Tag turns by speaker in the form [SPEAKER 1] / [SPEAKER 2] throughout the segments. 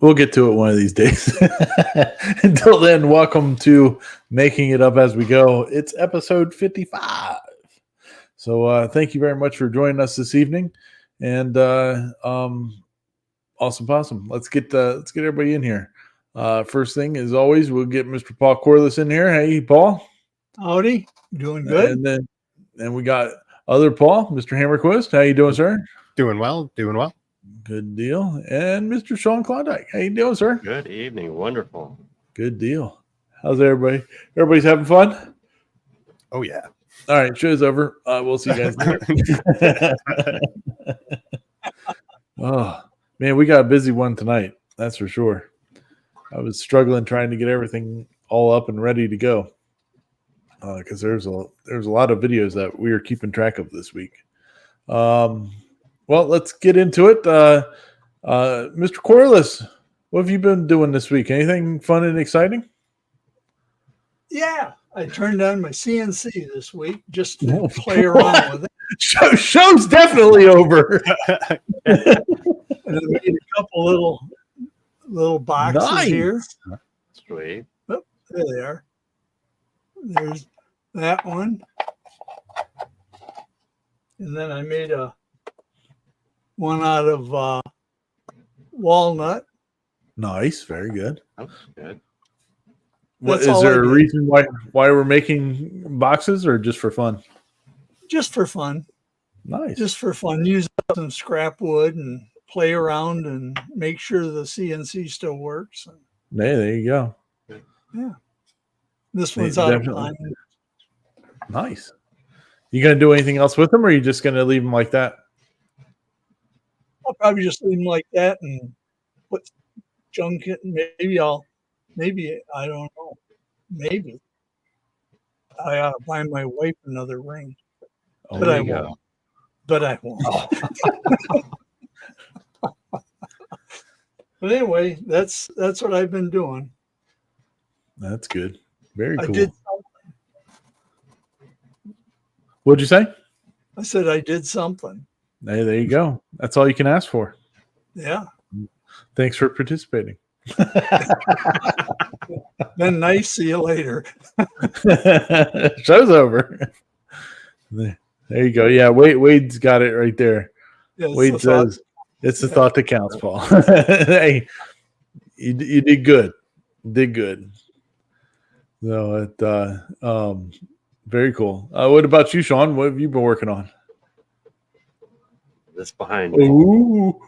[SPEAKER 1] We'll get to it one of these days. Until then, welcome to Making It Up As We Go. It's episode 55. So thank you very much for joining us this evening. And awesome possum. Let's get everybody in here. First thing, as always, we'll get Mr. Paul Corliss in here. Hey, Paul.
[SPEAKER 2] Howdy. Doing good.
[SPEAKER 1] And we got other Paul, Mr. Hammerquist. How you doing, sir?
[SPEAKER 3] Doing well.
[SPEAKER 1] Good deal. And Mr. Sean Klondike. How you doing, sir?
[SPEAKER 4] Good evening. Wonderful.
[SPEAKER 1] Good deal. How's everybody? Everybody's having fun?
[SPEAKER 3] Oh, yeah.
[SPEAKER 1] All right. Show's over. We'll see you guys later. Oh, man, we got a busy one tonight. That's for sure. I was struggling trying to get everything all up and ready to go because there's a lot of videos that we are keeping track of this week. Well, let's get into it. Mr. Corliss, what have you been doing this week? Anything fun and exciting?
[SPEAKER 2] Yeah, I turned on my CNC this week just to play around with it.
[SPEAKER 1] Show's definitely over.
[SPEAKER 2] And I made a couple little boxes here.
[SPEAKER 4] Sweet.
[SPEAKER 2] Oh, there they are. There's that one. And then I made one out of walnut.
[SPEAKER 1] Nice, very good.
[SPEAKER 4] That's good.
[SPEAKER 1] What is there a reason why we're making boxes, or just for fun?
[SPEAKER 2] Just for fun.
[SPEAKER 1] Nice.
[SPEAKER 2] Just for fun. Use up some scrap wood and play around and make sure the CNC still works.
[SPEAKER 1] Hey, there you go.
[SPEAKER 2] Yeah. This one's out of time.
[SPEAKER 1] Nice. You gonna do anything else with them, or are you just gonna leave them like that?
[SPEAKER 2] I'll probably just leave them like that and put junk in. Maybe I don't know. Maybe I ought to buy my wife another ring, but I won't. But I won't. But anyway, that's what I've been doing.
[SPEAKER 1] That's good. Very cool.
[SPEAKER 2] I did something.
[SPEAKER 1] What'd you say?
[SPEAKER 2] I said I did something.
[SPEAKER 1] Hey, there you go. That's all you can ask for.
[SPEAKER 2] Yeah.
[SPEAKER 1] Thanks for participating.
[SPEAKER 2] Then nice. See you later.
[SPEAKER 1] Show's over. There you go. Yeah, Wade's got it right there.
[SPEAKER 2] Yeah,
[SPEAKER 1] Wade says it's the thought that counts, Paul. Hey, you did good. Did good. So very cool. What about you, Sean? What have you been working on?
[SPEAKER 4] This behind me.
[SPEAKER 1] Ooh,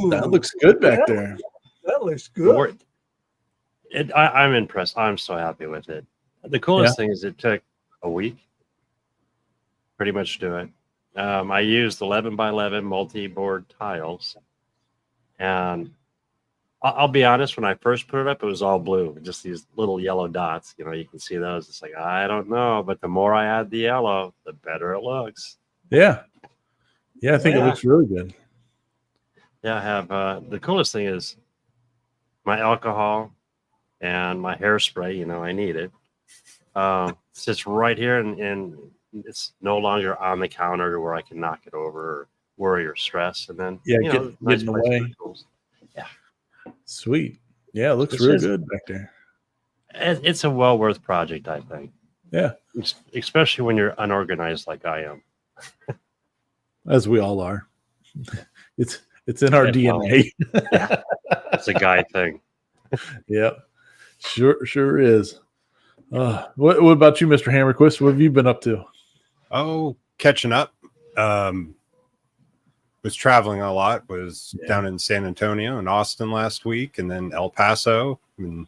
[SPEAKER 1] that looks good back there.
[SPEAKER 2] That looks good.
[SPEAKER 4] I'm impressed. I'm so happy with it. The coolest thing is it took a week pretty much to do it. I used 11 by 11 multi-board tiles. And I'll be honest, when I first put it up, it was all blue. Just these little yellow dots. You know, you can see those. It's like, I don't know. But the more I add the yellow, the better it looks.
[SPEAKER 1] Yeah. Yeah, I think it looks really good.
[SPEAKER 4] Yeah, I have the coolest thing is my alcohol and my hairspray. You know, I need it. It sits right here, and it's no longer on the counter where I can knock it over or worry or stress. And then
[SPEAKER 1] get
[SPEAKER 4] nice
[SPEAKER 1] in the way.
[SPEAKER 4] Yeah,
[SPEAKER 1] sweet. Yeah, it looks really good back there.
[SPEAKER 4] It's a well worth project, I think.
[SPEAKER 1] Yeah,
[SPEAKER 4] especially when you're unorganized like I am.
[SPEAKER 1] As we all are. It's in our DNA.
[SPEAKER 4] Yeah. It's a guy thing.
[SPEAKER 1] Yep. Sure is. What about you, Mr. Hammerquist? What have you been up to?
[SPEAKER 3] Oh, catching up. Was traveling a lot. Was down in San Antonio and Austin last week, and then El Paso. And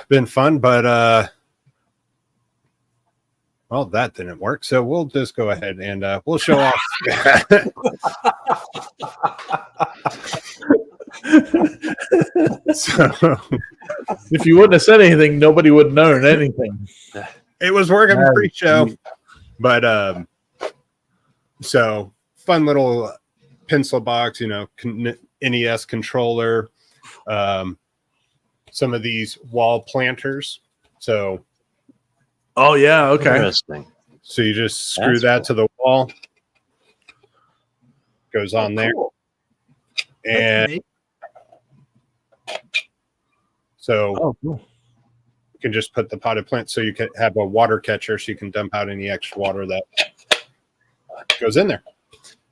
[SPEAKER 3] been fun, but well, that didn't work. So we'll just go ahead and we'll show off.
[SPEAKER 1] So, if you wouldn't have said anything, nobody would have known anything.
[SPEAKER 3] It was working pre-show, but so fun little pencil box, NES controller, some of these wall planters. So.
[SPEAKER 1] Oh yeah, okay.
[SPEAKER 4] Interesting.
[SPEAKER 3] So you just screw that to the wall. Goes on there. And So
[SPEAKER 1] Oh, cool.
[SPEAKER 3] you can just put the potted plant, so you can have a water catcher, so you can dump out any extra water that goes in there.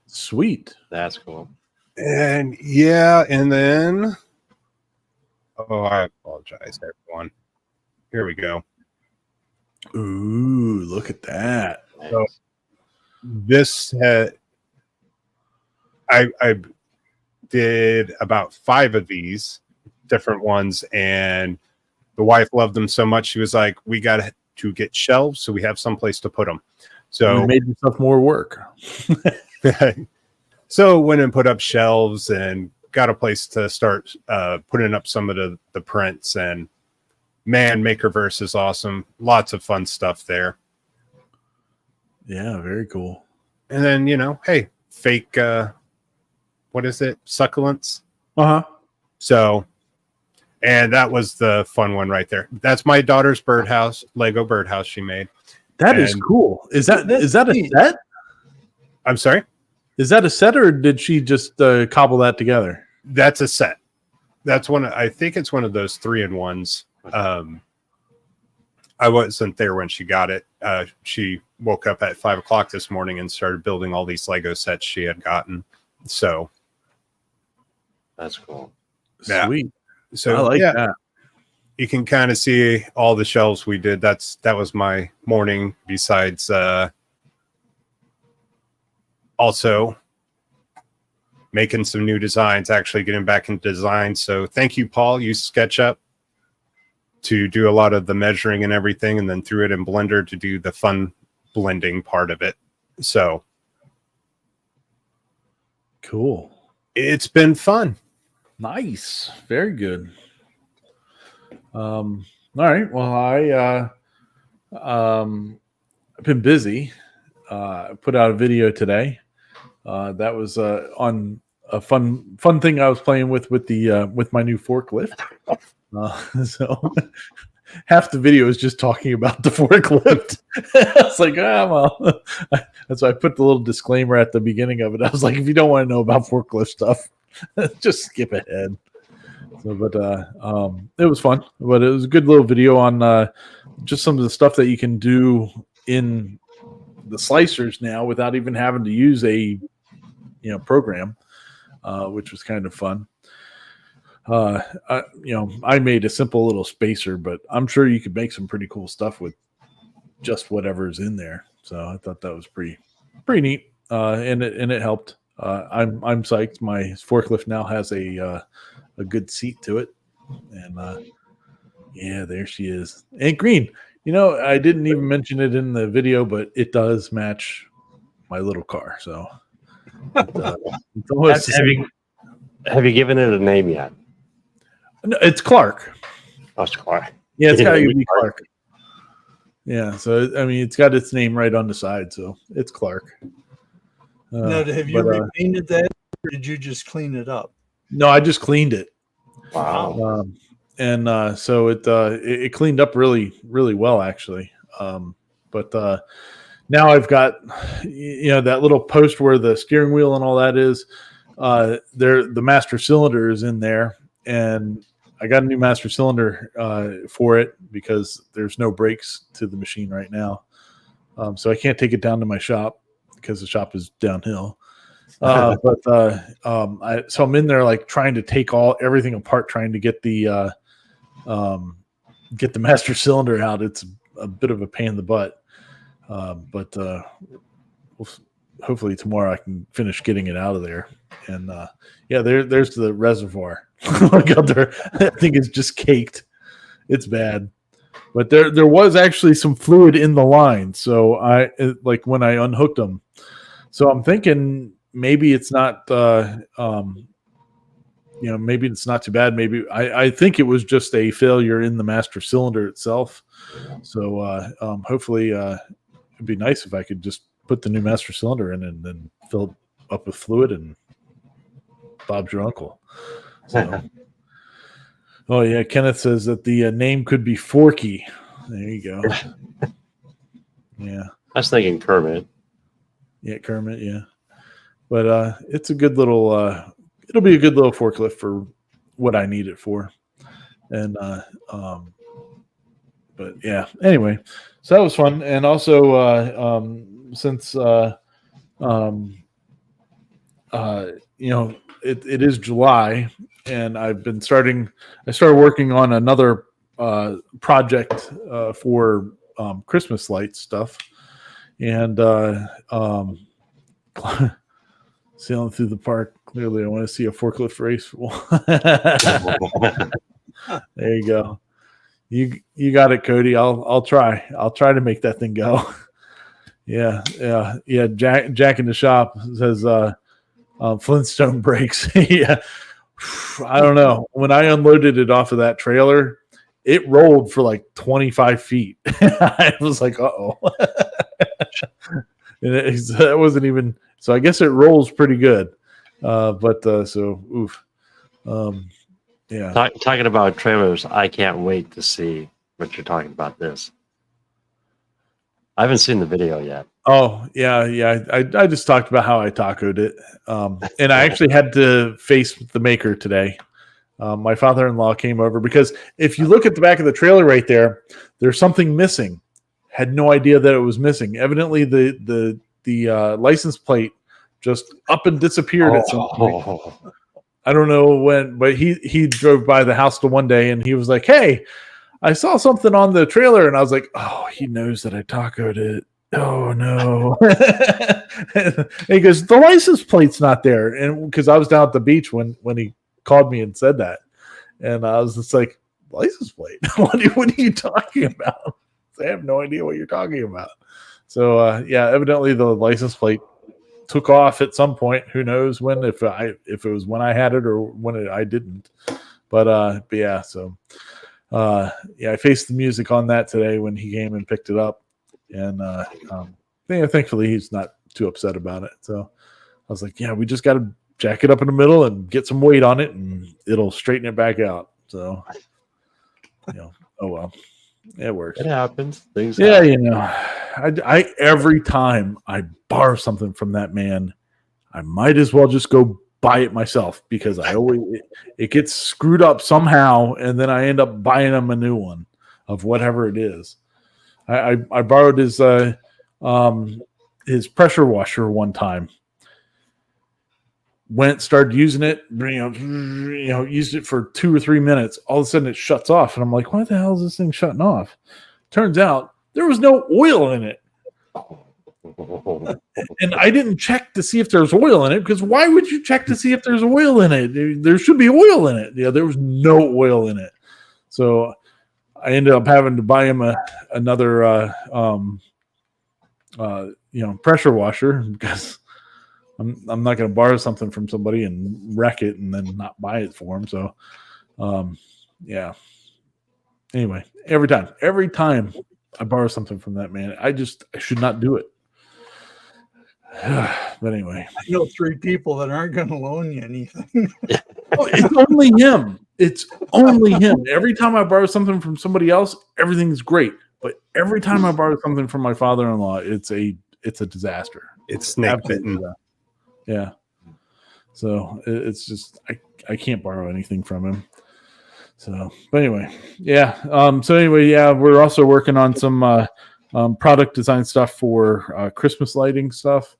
[SPEAKER 1] Sweet.
[SPEAKER 4] That's cool.
[SPEAKER 3] And yeah, and then I apologize, everyone. Here we go.
[SPEAKER 1] Ooh, look at that.
[SPEAKER 4] Nice.
[SPEAKER 3] So this I did about 5 of these different ones, and the wife loved them so much she was like, we got to get shelves so we have someplace to put them. So
[SPEAKER 1] You made yourself more work.
[SPEAKER 3] so went and put up shelves and got a place to start putting up some of the prints. And man, Makerverse is awesome. Lots of fun stuff there.
[SPEAKER 1] Yeah, very cool.
[SPEAKER 3] And then, hey, fake what is it? Succulents.
[SPEAKER 1] Uh-huh.
[SPEAKER 3] So, and that was the fun one right there. That's my daughter's birdhouse, Lego birdhouse she made.
[SPEAKER 1] That is
[SPEAKER 3] And-
[SPEAKER 1] cool. Is that a
[SPEAKER 2] neat.
[SPEAKER 1] set?
[SPEAKER 3] I'm sorry?
[SPEAKER 1] Is that a set, or did she just cobble that together?
[SPEAKER 3] That's a set. That's I think it's one of those 3-in-1s. I wasn't there when she got it. She woke up at 5:00 this morning and started building all these Lego sets she had gotten. So,
[SPEAKER 4] That's cool.
[SPEAKER 3] Yeah.
[SPEAKER 1] Sweet.
[SPEAKER 3] so
[SPEAKER 1] I like
[SPEAKER 3] yeah,
[SPEAKER 1] that.
[SPEAKER 3] you can kind of see all the shelves we did. That was my morning. Besides, also making some new designs, actually getting back into design. So thank you, Paul. You SketchUp to do a lot of the measuring and everything, and then threw it in Blender to do the fun blending part of it. So
[SPEAKER 1] Cool.
[SPEAKER 3] it's been fun.
[SPEAKER 1] Nice. Very good. All right. Well, I've been busy. I put out a video today. That was on a fun thing I was playing with my new forklift. So half the video is just talking about the forklift. I was like, well, that's why I put the little disclaimer at the beginning of it. I was like, if you don't want to know about forklift stuff, just skip ahead. So, but it was fun. But it was a good little video on just some of the stuff that you can do in the slicers now without even having to use a program, which was kind of fun. I made a simple little spacer, but I'm sure you could make some pretty cool stuff with just whatever's in there. So I thought that was pretty neat, and it helped. I'm psyched. My forklift now has a good seat to it, and yeah, there she is. And green. I didn't even mention it in the video, but it does match my little car. So it's almost the same.
[SPEAKER 4] Have you given it a name yet?
[SPEAKER 1] No, it's Clark.
[SPEAKER 4] Oh, it's Clark.
[SPEAKER 1] Yeah, it's
[SPEAKER 4] Yeah,
[SPEAKER 1] got to
[SPEAKER 4] we
[SPEAKER 1] be Clark. Yeah, so I mean, it's got its name right on the side, so it's Clark.
[SPEAKER 2] Now, have you
[SPEAKER 1] but,
[SPEAKER 2] repainted that, or did you just clean it up?
[SPEAKER 1] No, I just cleaned it,
[SPEAKER 4] Wow.
[SPEAKER 1] and so it cleaned up really, really well, actually. But now I've got that little post where the steering wheel and all that is. The master cylinder is in there, and I got a new master cylinder for it because there's no brakes to the machine right now. So I can't take it down to my shop because the shop is downhill. So I'm in there like trying to take everything apart, trying to get the master cylinder out. It's a bit of a pain in the butt. But hopefully tomorrow I can finish getting it out of there. And there's the reservoir. Oh my God, I think it's just caked. It's bad. But there was actually some fluid in the line. So when I unhooked them. So I'm thinking maybe it's not maybe it's not too bad. Maybe I think it was just a failure in the master cylinder itself. So hopefully it'd be nice if I could just put the new master cylinder in and then fill it up with fluid, and Bob's your uncle. So, oh yeah, Kenneth says that the name could be Forky. There you go. Yeah.
[SPEAKER 4] I was thinking Kermit.
[SPEAKER 1] Yeah, Kermit, yeah. But it's a good little it'll be a good little forklift for what I need it for. and but yeah. Anyway, so that was fun, and also since you know, it is July, and I started working on another project for Christmas lights stuff, and sailing through the park. Clearly, I want to see a forklift race. There you go. You got it, Cody. I'll try. I'll try to make that thing go. Yeah. Jack in the shop says Flintstone brakes. Yeah. I don't know. When I unloaded it off of that trailer, it rolled for like 25 feet. I was like, uh-oh. And that wasn't even, so I guess it rolls pretty good. So oof. Yeah.
[SPEAKER 4] Talking about trailers, I can't wait to see what you're talking about this. I haven't seen the video yet.
[SPEAKER 1] Oh, yeah. I just talked about how I tacoed it. And I actually had to face the maker today. My father-in-law came over because if you look at the back of the trailer right there, there's something missing. Had no idea that it was missing. Evidently, the license plate just up and disappeared at some point. I don't know when, but he drove by the house one day and he was like, "Hey, I saw something on the trailer," and I was like, "Oh, he knows that I tacoed it. Oh no!" And he goes, "The license plate's not there," and because I was down at the beach when he called me and said that, and I was just like, "License plate? What are you talking about?" I have no idea what you're talking about. So evidently the license plate took off at some point. Who knows when? If it was when I had it or when I didn't. But yeah. So I faced the music on that today when he came and picked it up, and thankfully he's not too upset about it. So I was like, "Yeah, we just got to jack it up in the middle and get some weight on it, and it'll straighten it back out." So oh well. It works.
[SPEAKER 4] It happens. Things
[SPEAKER 1] Yeah,
[SPEAKER 4] happen.
[SPEAKER 1] I every time I borrow something from that man, I might as well just go buy it myself because it gets screwed up somehow, and then I end up buying him a new one of whatever it is. I borrowed his pressure washer one time. Started using it, used it for 2 or 3 minutes. All of a sudden it shuts off. And I'm like, why the hell is this thing shutting off? Turns out there was no oil in it. And I didn't check to see if there's oil in it because why would you check to see if there's oil in it? There should be oil in it. Yeah, there was no oil in it. So I ended up having to buy him another pressure washer because I'm not going to borrow something from somebody and wreck it and then not buy it for them. So, yeah. Anyway, every time I borrow something from that man, I should not do it. But anyway,
[SPEAKER 2] I know 3 people that aren't going to loan you anything.
[SPEAKER 1] it's only him. It's only him. Every time I borrow something from somebody else, everything's great. But every time I borrow something from my father-in-law, it's a disaster.
[SPEAKER 3] It's snake bitten.
[SPEAKER 1] Yeah. So it's just I can't borrow anything from him. So, but anyway, yeah. We're also working on some product design stuff for Christmas lighting stuff.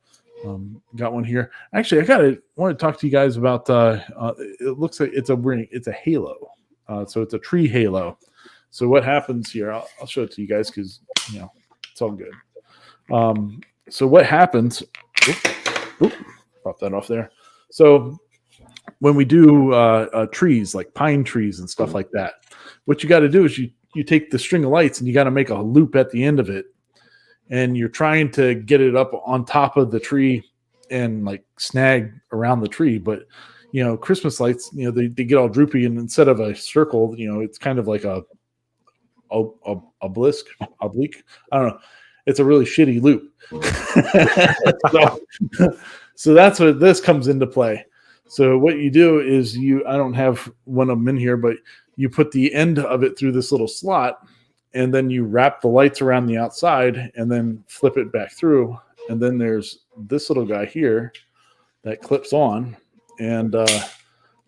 [SPEAKER 1] Got one here. Actually, want to talk to you guys about. It looks like it's a ring. It's a halo. So it's a tree halo. So what happens here? I'll show it to you guys because it's all good. So what happens? Pop that off there. So when we do trees like pine trees and stuff like that, what you got to do is you take the string of lights and you got to make a loop at the end of it, and you're trying to get it up on top of the tree and like snag around the tree. But Christmas lights, they get all droopy, and instead of a circle, it's kind of like a oblique. I don't know. It's a really shitty loop. So that's where this comes into play. So what you do is I don't have one of them in here, but you put the end of it through this little slot, and then you wrap the lights around the outside and then flip it back through. And then there's this little guy here that clips on and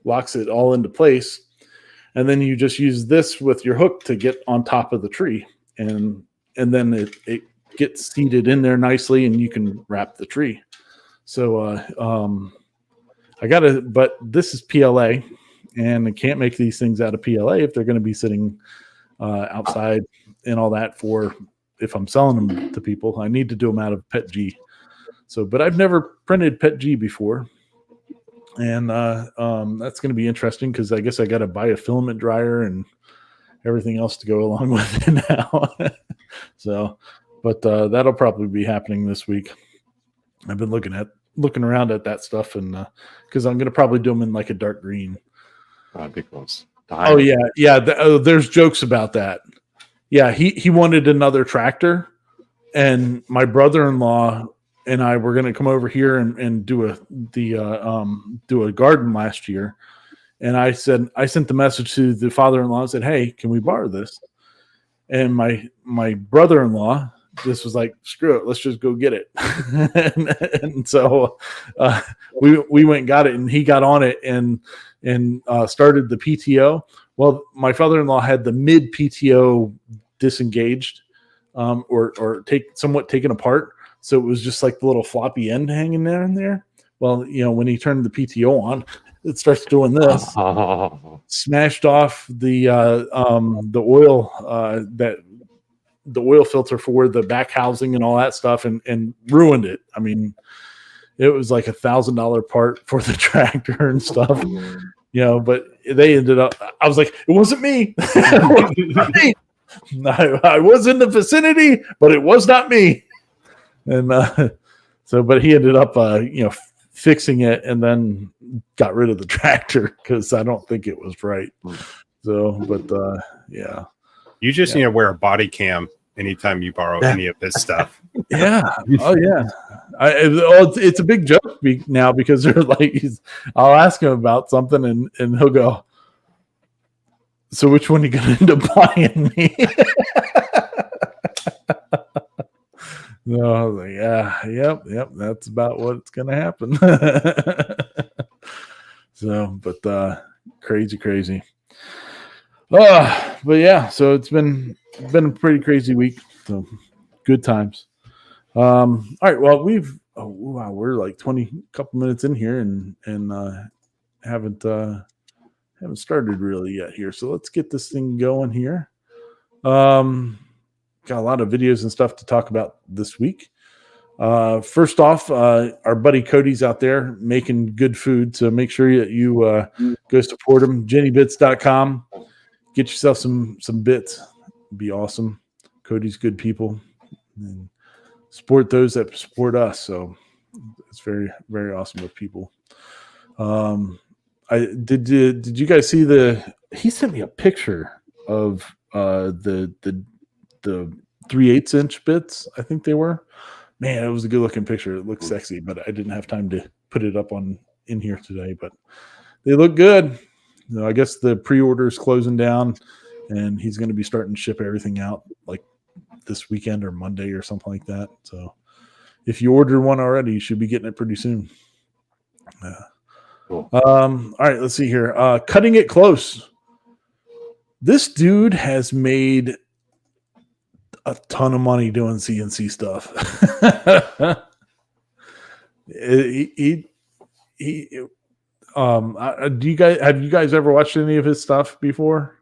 [SPEAKER 1] locks it all into place. and then you just use this with your hook to get on top of the tree, and then it gets seated in there nicely, and you can wrap the tree. So but this is PLA, and I can't make these things out of PLA if they're going to be sitting outside and all that. For if I'm selling them to people, I need to do them out of PETG. So, but I've never printed PETG before, and that's going to be interesting because I guess I got to buy a filament dryer and everything else to go along with it now. So, but that'll probably be happening this week. I've been looking around at that stuff, and because I'm going to probably do them in like a dark green.
[SPEAKER 4] Because
[SPEAKER 1] Oh yeah. There's jokes about that. Yeah, he wanted another tractor, and my brother-in-law and I were going to come over here and do a garden last year. And I sent the message to the father-in-law and said, "Hey, can we borrow this?" And my brother-in-law just was like, "Screw it, let's just go get it." and so we went and got it, and he got on it and started the PTO. Well, my father-in-law had the mid PTO disengaged or somewhat taken apart. So it was just like the little floppy end hanging there and there. Well, when he turned the PTO on, it starts doing this. Smashed off the oil the oil filter for the back housing and all that stuff, and ruined it. I mean, it was like $1,000 part for the tractor and stuff. But they ended up. I was like, it wasn't me. It wasn't me. I was in the vicinity, but it was not me. And but he ended up, fixing it, and then got rid of the tractor because I don't think it was right. So, but yeah,
[SPEAKER 3] You just need to wear a body cam anytime you borrow any of his stuff.
[SPEAKER 1] yeah, oh yeah. It's a big joke now because they're like, I'll ask him about something, and he'll go, "So which one are you going to end up buying me?" No, I was like, yeah, yep, that's about what's gonna happen. So, but crazy. But yeah, so it's been a pretty crazy week. So good times. All right, well, we're like 20 couple minutes in here and haven't started really yet here. So let's get this thing going here. Got a lot of videos and stuff to talk about this week. First off, our buddy Cody's out there making good food, so make sure that you go support him. JennyBits.com. Get yourself some bits. It'd be awesome. Cody's good people, and support those that support us. So it's very, very awesome with people. Did you guys see he sent me a picture of the 3/8 inch bits, I think they were. Man, it was a good looking picture. It looked sexy, but I didn't have time to put it up in here today. But they look good. I guess the pre-order is closing down, and he's going to be starting to ship everything out like this weekend or Monday or something like that. So if you ordered one already, you should be getting it pretty soon.
[SPEAKER 4] Cool.
[SPEAKER 1] All right, let's see here. Cutting it close. This dude has made a ton of money doing CNC stuff. Have you guys ever watched any of his stuff before?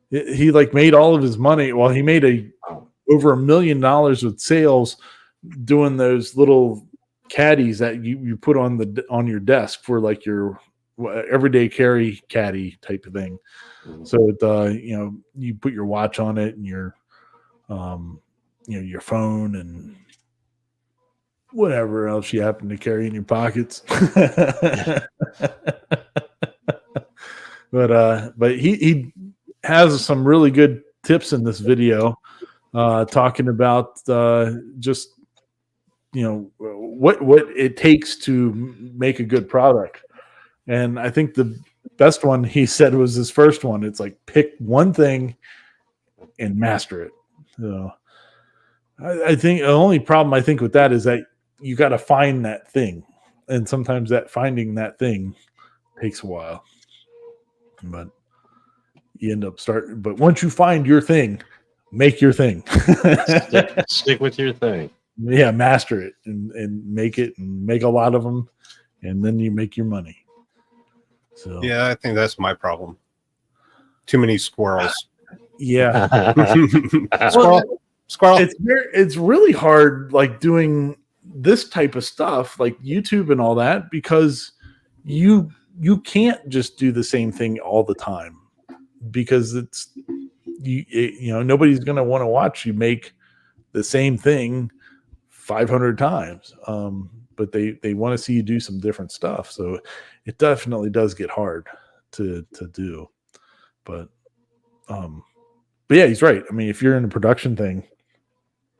[SPEAKER 1] He like made all of his money. Well, he made over $1 million with sales doing those little caddies that you put on your desk for like your everyday carry caddy type of thing. So you put your watch on it and your your phone and whatever else you happen to carry in your pockets. But he has some really good tips in this video, talking about just what it takes to make a good product. And I think the best one he said was his first one. It's like pick one thing and master it. So I think the only problem I think with that is that you got to find that thing, and sometimes that finding that thing takes a while. But you end up starting. But once you find your thing, make your thing.
[SPEAKER 4] Stick with your thing.
[SPEAKER 1] Yeah, master it and make it and make a lot of them, and then you make your money. So
[SPEAKER 3] Yeah, I think that's my problem. Too many squirrels.
[SPEAKER 1] yeah,
[SPEAKER 3] Squirrel.
[SPEAKER 1] it's really hard like doing this type of stuff like YouTube and all that, because you can't just do the same thing all the time, because nobody's going to want to watch you make the same thing 500 times. But they want to see you do some different stuff. So it definitely does get hard to do. But yeah, he's right. I mean, if you're in a production thing,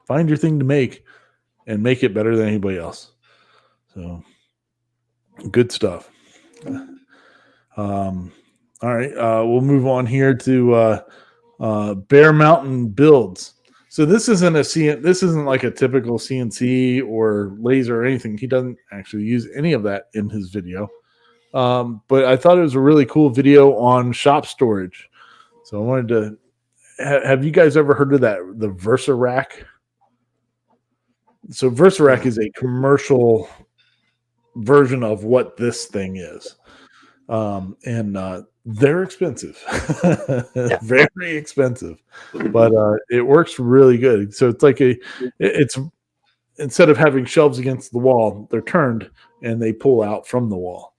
[SPEAKER 1] find your thing to make and make it better than anybody else. So good stuff. All right. We'll move on here to Bear Mountain Builds. So this isn't like a typical CNC or laser or anything. He doesn't actually use any of that in his video. But I thought it was a really cool video on shop storage. So I wanted to have you guys ever heard of that? The VersaRack. So VersaRack is a commercial version of what this thing is. And they're expensive, very expensive, but it works really good. So it's like it's instead of having shelves against the wall, they're turned and they pull out from the wall.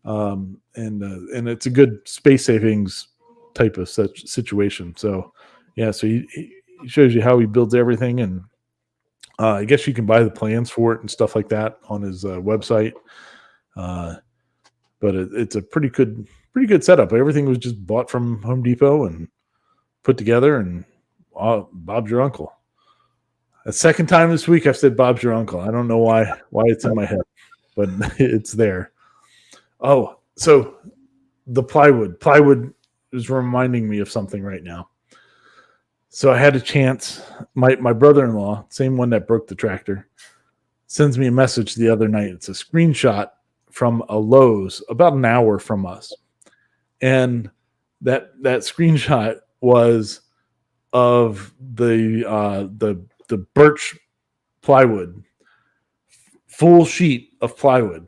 [SPEAKER 1] And it's a good space savings type of such situation. So yeah, so he shows you how he builds everything, and I guess you can buy the plans for it and stuff like that on his website. But it's a pretty good setup. Everything was just bought from Home Depot and put together, and Bob's your uncle. The second time this week I've said Bob's your uncle. I don't know why it's in my head, but it's there. Oh, so the plywood is reminding me of something right now. So I had a chance. My brother-in-law, same one that broke the tractor, sends me a message the other night. It's a screenshot from a Lowe's about an hour from us. And that screenshot was of the birch plywood, full sheet of plywood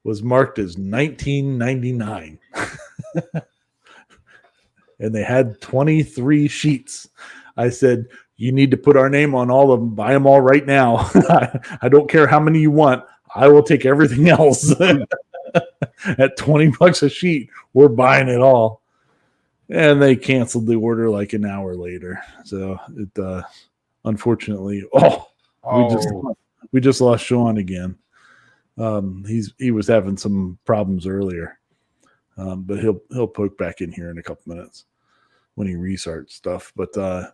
[SPEAKER 1] was marked as 1999. And they had 23 sheets. I said, you need to put our name on all of them. Buy them all right now. I don't care how many you want. I will take everything else. At $20 a sheet, we're buying it all. And they canceled the order like an hour later. So it unfortunately, we just lost Sean again. He was having some problems earlier. But he'll poke back in here in a couple minutes when he restarts stuff. But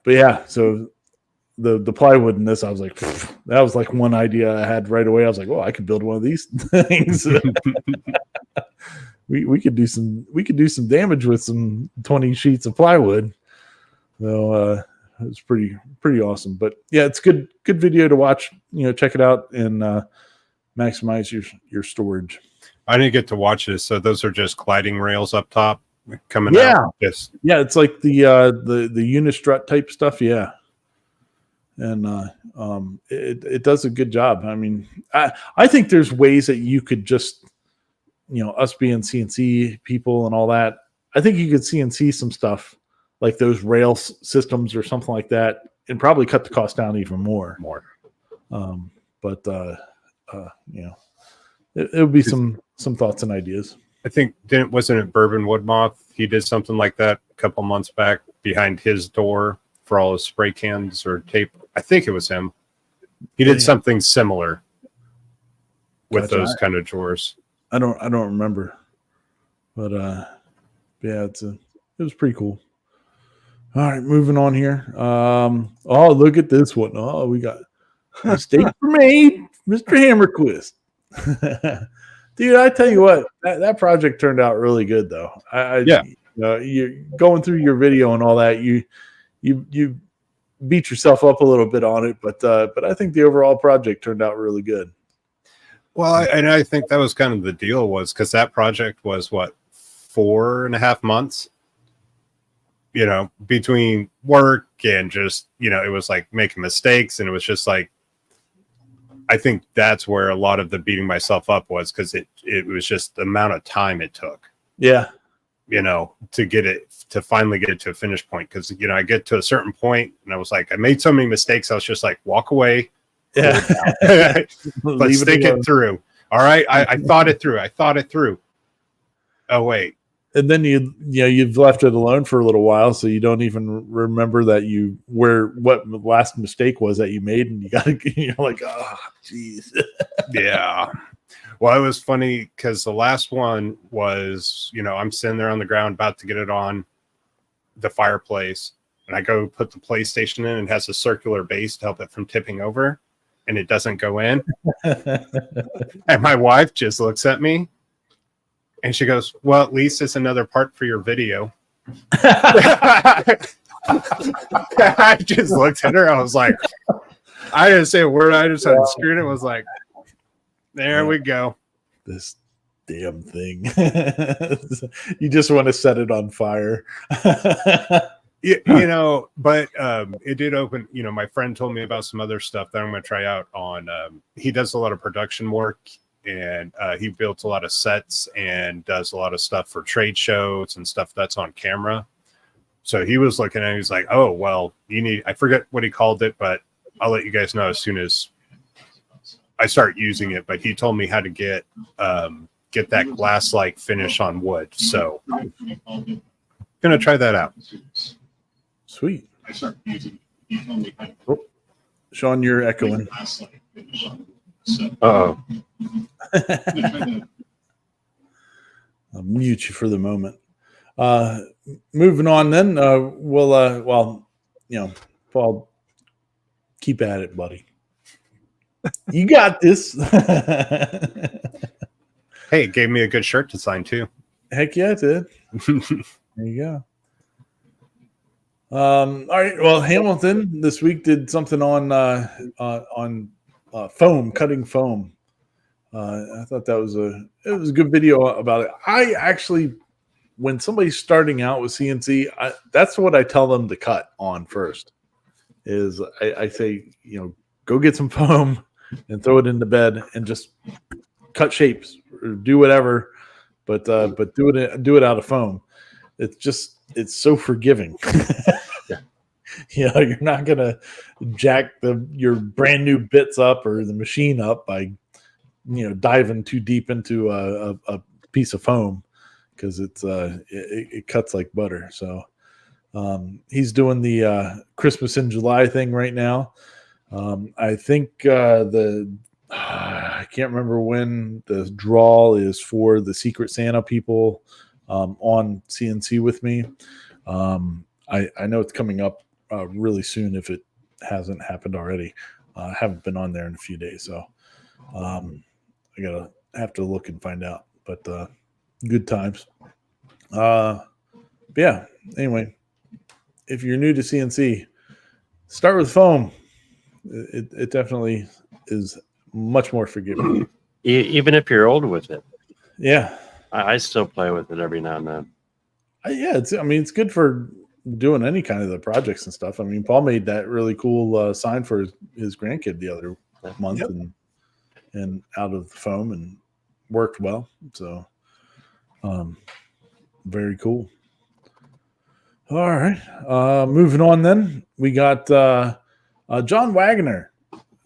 [SPEAKER 1] yeah, so the plywood in this, I was like, that was like one idea I had right away. I was like, I could build one of these things. we could do some damage with some 20 sheets of plywood. So it was pretty awesome. But yeah, it's good video to watch. Check it out and maximize your storage.
[SPEAKER 3] I didn't get to watch this, so those are just gliding rails up top coming out.
[SPEAKER 1] Yeah, it's like the Unistrut type stuff. Yeah, and it does a good job. I mean, I think there's ways that you could just, us being CNC people and all that, I think you could CNC some stuff like those rail systems or something like that, and probably cut the cost down even more. But it would be some thoughts and ideas.
[SPEAKER 3] I think wasn't it Bourbon Woodmoth? He did something like that a couple months back behind his door for all his spray cans or tape. I think it was him. He did something similar with those kind of drawers.
[SPEAKER 1] I don't remember, but yeah, it was pretty cool. All right, moving on here. Look at this one. Oh, we got mistakes were made, Mr. Hammerquist. Dude, I tell you what, that project turned out really good, though. You're going through your video and all that. You beat yourself up a little bit on it, but I think the overall project turned out really good.
[SPEAKER 3] Well, I think that was kind of the deal, was because that project was 4.5 months. you know, between work and just, you know, it was like making mistakes. And it was just like, I think that's where a lot of the beating myself up was, because it was just the amount of time it took,
[SPEAKER 1] Yeah.
[SPEAKER 3] you know, to finally get it to a finish point. Because, you know, I get to a certain point and I was like, I made so many mistakes. I was just like, walk away,
[SPEAKER 1] Yeah.
[SPEAKER 3] let's think it through. All right. I thought it through. I thought it through. Oh, wait.
[SPEAKER 1] And then you've left it alone for a little while, so you don't even remember that what the last mistake was that you made, and you're like, oh, jeez.
[SPEAKER 3] Yeah. Well, it was funny because the last one was, you know, I'm sitting there on the ground about to get it on the fireplace, and I go put the PlayStation in, and it has a circular base to help it from tipping over, and it doesn't go in. And my wife just looks at me and she goes, well, at least it's another part for your video. I just looked at her. I was like, I didn't say a word. I just unscrewed it. Was like, there we go.
[SPEAKER 1] This damn thing. You just want to set it on fire.
[SPEAKER 3] You know, but it did open, you know, my friend told me about some other stuff that I'm going to try out on. He does a lot of production work, and he built a lot of sets and does a lot of stuff for trade shows and stuff that's on camera. So he was looking at it, he's like, oh, well, I forget what he called it, but I'll let you guys know as soon as I start using it. But he told me how to get that glass-like finish on wood. So gonna try that out.
[SPEAKER 1] Sweet. Oh, Sean, you're echoing.
[SPEAKER 4] Uh-oh.
[SPEAKER 1] I'll mute you for the moment. Moving on then, well, you know, Paul, keep at it, buddy. You got this.
[SPEAKER 3] Hey, it gave me a good shirt to sign too.
[SPEAKER 1] Heck yeah, it did. There you go. All right. Well, Hamilton this week did something on foam, cutting foam. I thought it was a good video about it. I actually, when somebody's starting out with CNC, that's what I tell them to cut on first. Is I say, you know, go get some foam and throw it in the bed and just cut shapes or do whatever, but do it out of foam. It's so forgiving. You know, you're not gonna jack your brand new bits up or the machine up by, you know, diving too deep into a piece of foam, because it cuts like butter. So he's doing the Christmas in July thing right now. I think I can't remember when the draw is for the Secret Santa people on CNC with me. I know it's coming up really soon if it hasn't happened already. I haven't been on there in a few days, so I have to look and find out. But good times. Yeah. Anyway, if you're new to CNC, start with foam. It definitely is much more forgiving.
[SPEAKER 4] Even if you're old with it.
[SPEAKER 1] Yeah.
[SPEAKER 4] I still play with it every now and then.
[SPEAKER 1] Yeah, it's good for doing any kind of the projects and stuff. I mean, Paul made that really cool sign for his grandkid the other month. Yep. and out of the foam, and worked well. So very cool. All right. Moving on then. We got John Wagner.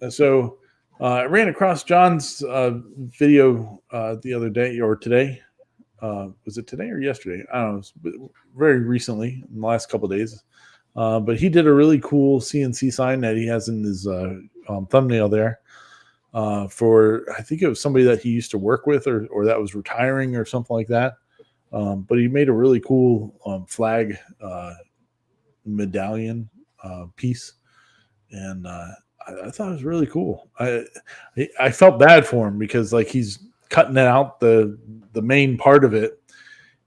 [SPEAKER 1] So I ran across John's video the other day or today. Was it today or yesterday? I don't know. Very recently, in the last couple of days. But he did a really cool CNC sign that he has in his thumbnail there for, I think it was somebody that he used to work with or that was retiring or something like that. But he made a really cool flag medallion piece. And I thought it was really cool. I felt bad for him because like he's cutting out the main part of it,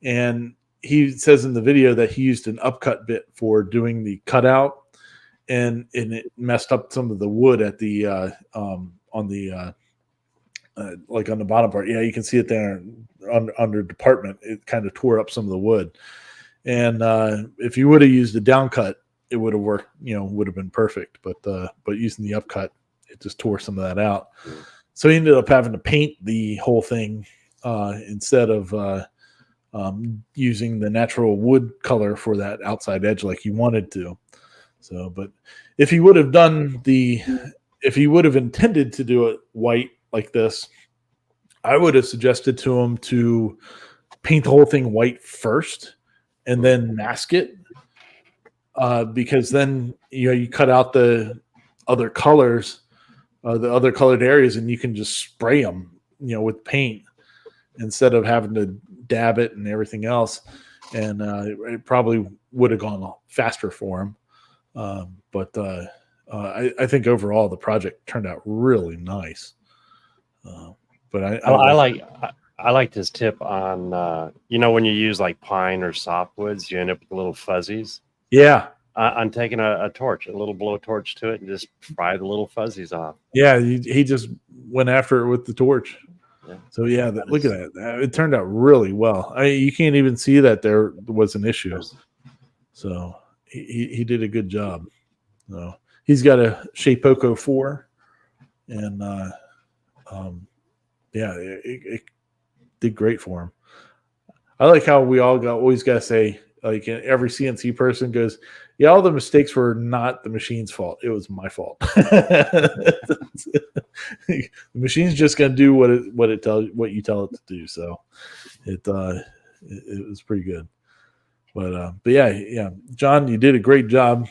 [SPEAKER 1] and he says in the video that he used an upcut bit for doing the cutout, and it messed up some of the wood at the on the like on the bottom part. Yeah, you can see it there under department. It kind of tore up some of the wood, And if you would have used a down cut, it would have worked. Would have been perfect. But using the upcut, it just tore some of that out. So he ended up having to paint the whole thing instead of using the natural wood color for that outside edge like he wanted to. So, but if he would have intended to do it white like this, I would have suggested to him to paint the whole thing white first and then mask it, because then you cut out the other colors, the other colored areas, and you can just spray them, with paint instead of having to dab it and everything else. And it probably would have gone faster for him. But I think overall the project turned out really nice. But
[SPEAKER 4] I liked his tip on when you use like pine or softwoods, you end up with little fuzzies.
[SPEAKER 1] Yeah.
[SPEAKER 4] I'm taking a torch, a little blowtorch to it, and just fry the little fuzzies off.
[SPEAKER 1] Yeah, he just went after it with the torch.
[SPEAKER 4] Yeah.
[SPEAKER 1] So yeah, look at that. It turned out really well. You can't even see that there was an issue. So he did a good job. So he's got a Shapeoko 4, and it did great for him. I like how we always got to say, like, every CNC person goes, yeah, all the mistakes were not the machine's fault. It was my fault. The machine's just going to do what you tell it to do. So it was pretty good. But yeah, John, you did a great job,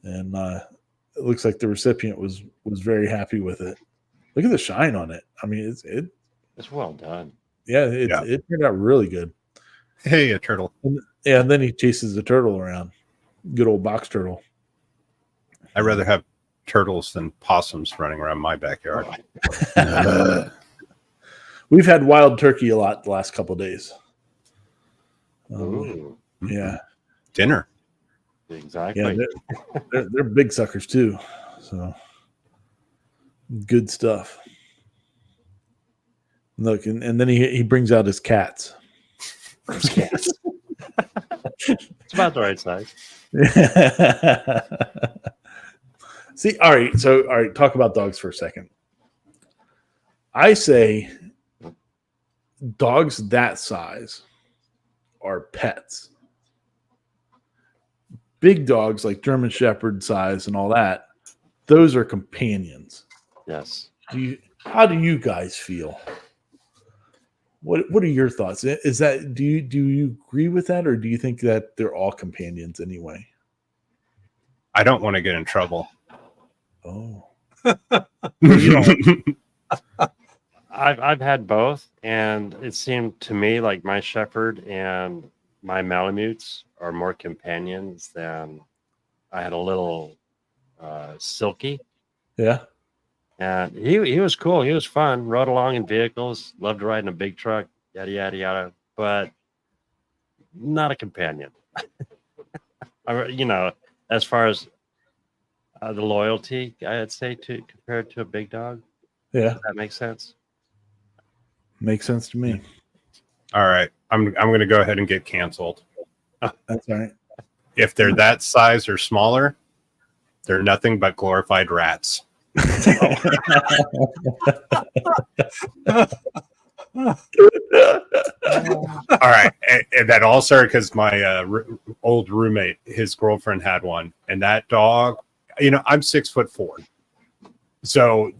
[SPEAKER 1] and it looks like the recipient was very happy with it. Look at the shine on it. I mean,
[SPEAKER 4] it's well done.
[SPEAKER 1] Yeah, it turned out really good.
[SPEAKER 3] Hey, a turtle.
[SPEAKER 1] And then he chases the turtle around. Good old box turtle.
[SPEAKER 3] I'd rather have turtles than possums running around my backyard.
[SPEAKER 1] We've had wild turkey a lot the last couple of days. Yeah.
[SPEAKER 3] Dinner.
[SPEAKER 4] Exactly.
[SPEAKER 1] Yeah, they're big suckers too. So good stuff. Look, and then he brings out his cats.
[SPEAKER 4] It's about the right size.
[SPEAKER 1] See, all right, talk about dogs for a second. I say dogs that size are pets. Big dogs like German Shepherd size and all that, those are companions.
[SPEAKER 4] Yes.
[SPEAKER 1] How do you guys feel? What are your thoughts? Is that do you agree with that, or do you think that they're all companions anyway?
[SPEAKER 3] I don't want to get in trouble.
[SPEAKER 1] Oh.
[SPEAKER 4] I've had both, and it seemed to me like my Shepherd and my Malamutes are more companions than I had a little Silky.
[SPEAKER 1] Yeah.
[SPEAKER 4] And he was cool. He was fun. Rode along in vehicles. Loved to ride in a big truck. Yada yada yada. But not a companion. As far as the loyalty, I'd say compared to a big dog.
[SPEAKER 1] Yeah.
[SPEAKER 4] Does that make sense?
[SPEAKER 1] Makes sense to me.
[SPEAKER 3] All right. I'm going to go ahead and get canceled.
[SPEAKER 1] That's all right.
[SPEAKER 3] If they're that size or smaller, they're nothing but glorified rats. All right. And that all started because my old roommate, his girlfriend had one, and that dog, I'm 6'4". So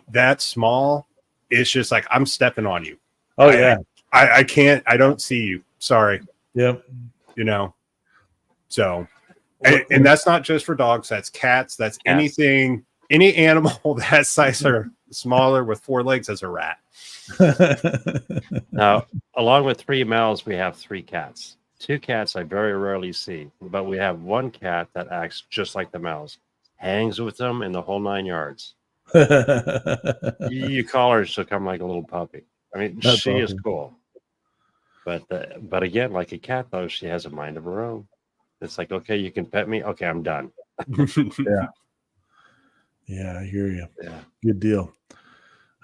[SPEAKER 3] that small, it's just like I'm stepping on you.
[SPEAKER 1] Oh yeah.
[SPEAKER 3] I can't, I don't see you. Sorry.
[SPEAKER 1] Yep.
[SPEAKER 3] So, and that's not just for dogs. That's cats. That's anything, any animal that size or smaller with 4 legs as a rat.
[SPEAKER 4] Now, along with 3 males, we have 3 cats. 2 cats I very rarely see, but we have 1 cat that acts just like the males, hangs with them in the whole 9 yards. You call her, she'll come like a little puppy. I mean,
[SPEAKER 1] That's
[SPEAKER 4] she is
[SPEAKER 1] awesome.
[SPEAKER 4] cool. But again, like a cat, though, she has a mind of her own. It's like, okay, you can pet me. Okay, I'm done.
[SPEAKER 1] Yeah, I hear you.
[SPEAKER 4] Yeah.
[SPEAKER 1] Good deal.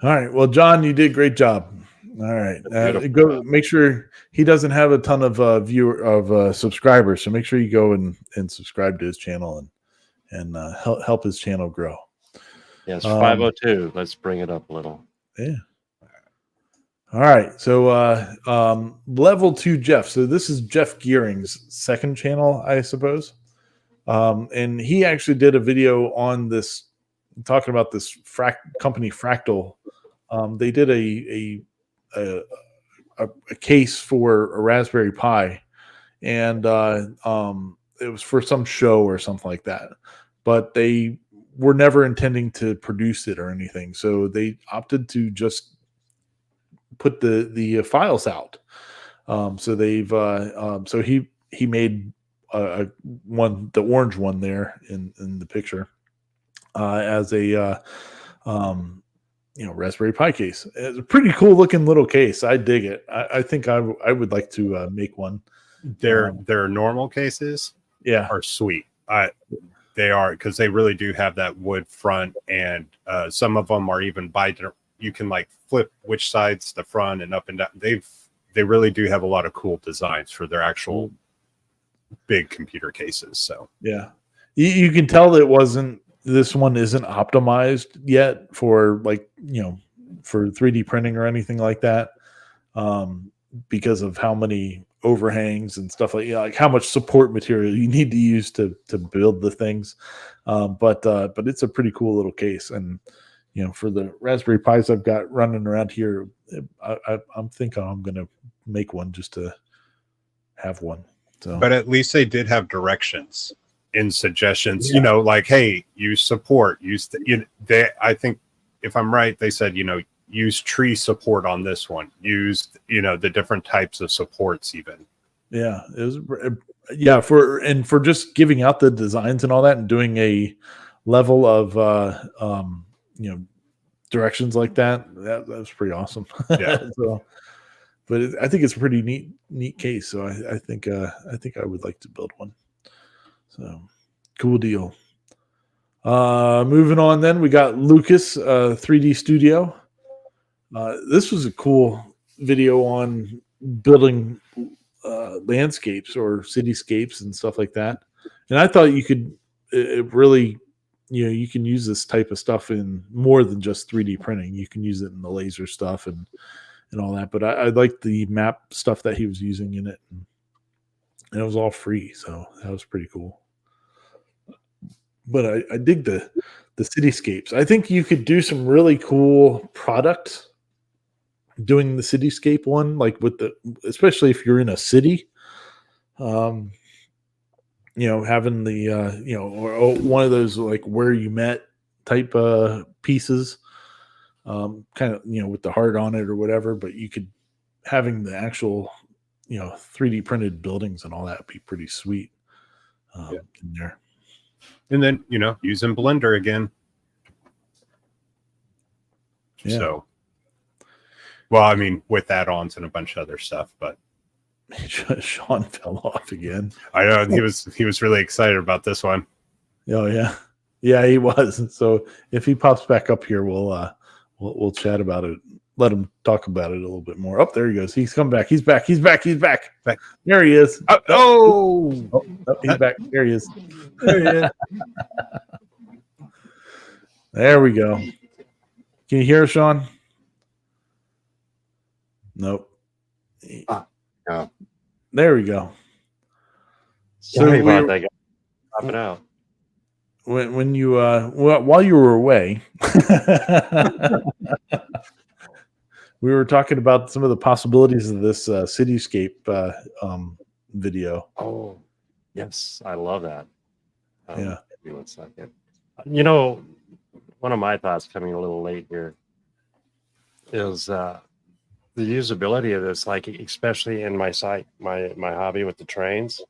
[SPEAKER 1] All right. Well, John, you did a great job. All right.
[SPEAKER 4] Beautiful.
[SPEAKER 1] Go make sure he doesn't have a ton of subscribers, so make sure you go and subscribe to his channel and help his channel grow.
[SPEAKER 4] Yes, 502. Let's bring it up a little.
[SPEAKER 1] Yeah. All right. So level 2 Jeff. So this is Jeff Gearing's second channel, I suppose. And he actually did a video on this, talking about this company Fractal. They did a case for a Raspberry Pi, and it was for some show or something like that. But they were never intending to produce it or anything, so they opted to just put the files out. So they've so he made the orange one there in the picture as a Raspberry Pi case. It's a pretty cool looking little case. I dig it. I think I would like to make one.
[SPEAKER 3] Their normal cases
[SPEAKER 1] Yeah.
[SPEAKER 3] are sweet. They are, because they really do have that wood front, and some of them are even you can like flip which side's the front and up and down. They really do have a lot of cool designs for their actual big computer cases. So
[SPEAKER 1] Yeah, you can tell that this one isn't optimized yet for for 3D printing or anything like that, because of how many overhangs and stuff like how much support material you need to use to build the things. But it's a pretty cool little case, and for the Raspberry Pis I've got running around here, I'm thinking I'm gonna make one just to have one. So,
[SPEAKER 3] but at least they did have directions and suggestions. Like, hey, use support. I think, if I'm right, they said use tree support on this one. Use the different types of supports even.
[SPEAKER 1] Yeah, it was for just giving out the designs and all that, and doing a level of directions like that was pretty awesome.
[SPEAKER 3] Yeah.
[SPEAKER 1] So, but I think it's a pretty neat case. So I think I would like to build one. So cool deal. Moving on, then we got Lucas 3D Studio. This was a cool video on building landscapes or cityscapes and stuff like that. And I thought you could really, you can use this type of stuff in more than just 3D printing. You can use it in the laser stuff and all that. But I liked the map stuff that he was using in it, and it was all free, so that was pretty cool. But I dig the cityscapes. I think you could do some really cool products doing the cityscape one, like especially if you're in a city, having the or one of those like where you met type pieces, kind of with the heart on it or whatever. But you could having the actual 3D printed buildings and all that would be pretty sweet in there.
[SPEAKER 3] And then using Blender again.
[SPEAKER 1] Yeah.
[SPEAKER 3] So, well, I mean, with add-ons and a bunch of other stuff, but
[SPEAKER 1] Sean fell off again.
[SPEAKER 3] I know he was really excited about this one.
[SPEAKER 1] Oh yeah, he was. So if he pops back up here, we'll chat about it. Let him talk about it a little bit more. Oh, there he goes. He's come back. He's back. Back. There he is.
[SPEAKER 3] Oh,
[SPEAKER 1] he's back. There he is.
[SPEAKER 2] There he is.
[SPEAKER 1] There we go. Can you hear us, Sean? Nope.
[SPEAKER 4] No.
[SPEAKER 1] There we go.
[SPEAKER 4] Sorry about that, guys. Pop it out.
[SPEAKER 1] When you while you were away, we were talking about some of the possibilities of this cityscape video.
[SPEAKER 4] Oh, yes, I love that.
[SPEAKER 1] Yeah.
[SPEAKER 4] Give me 1 second. One of my thoughts coming a little late here is the usability of this, like especially in my site, my hobby with the trains,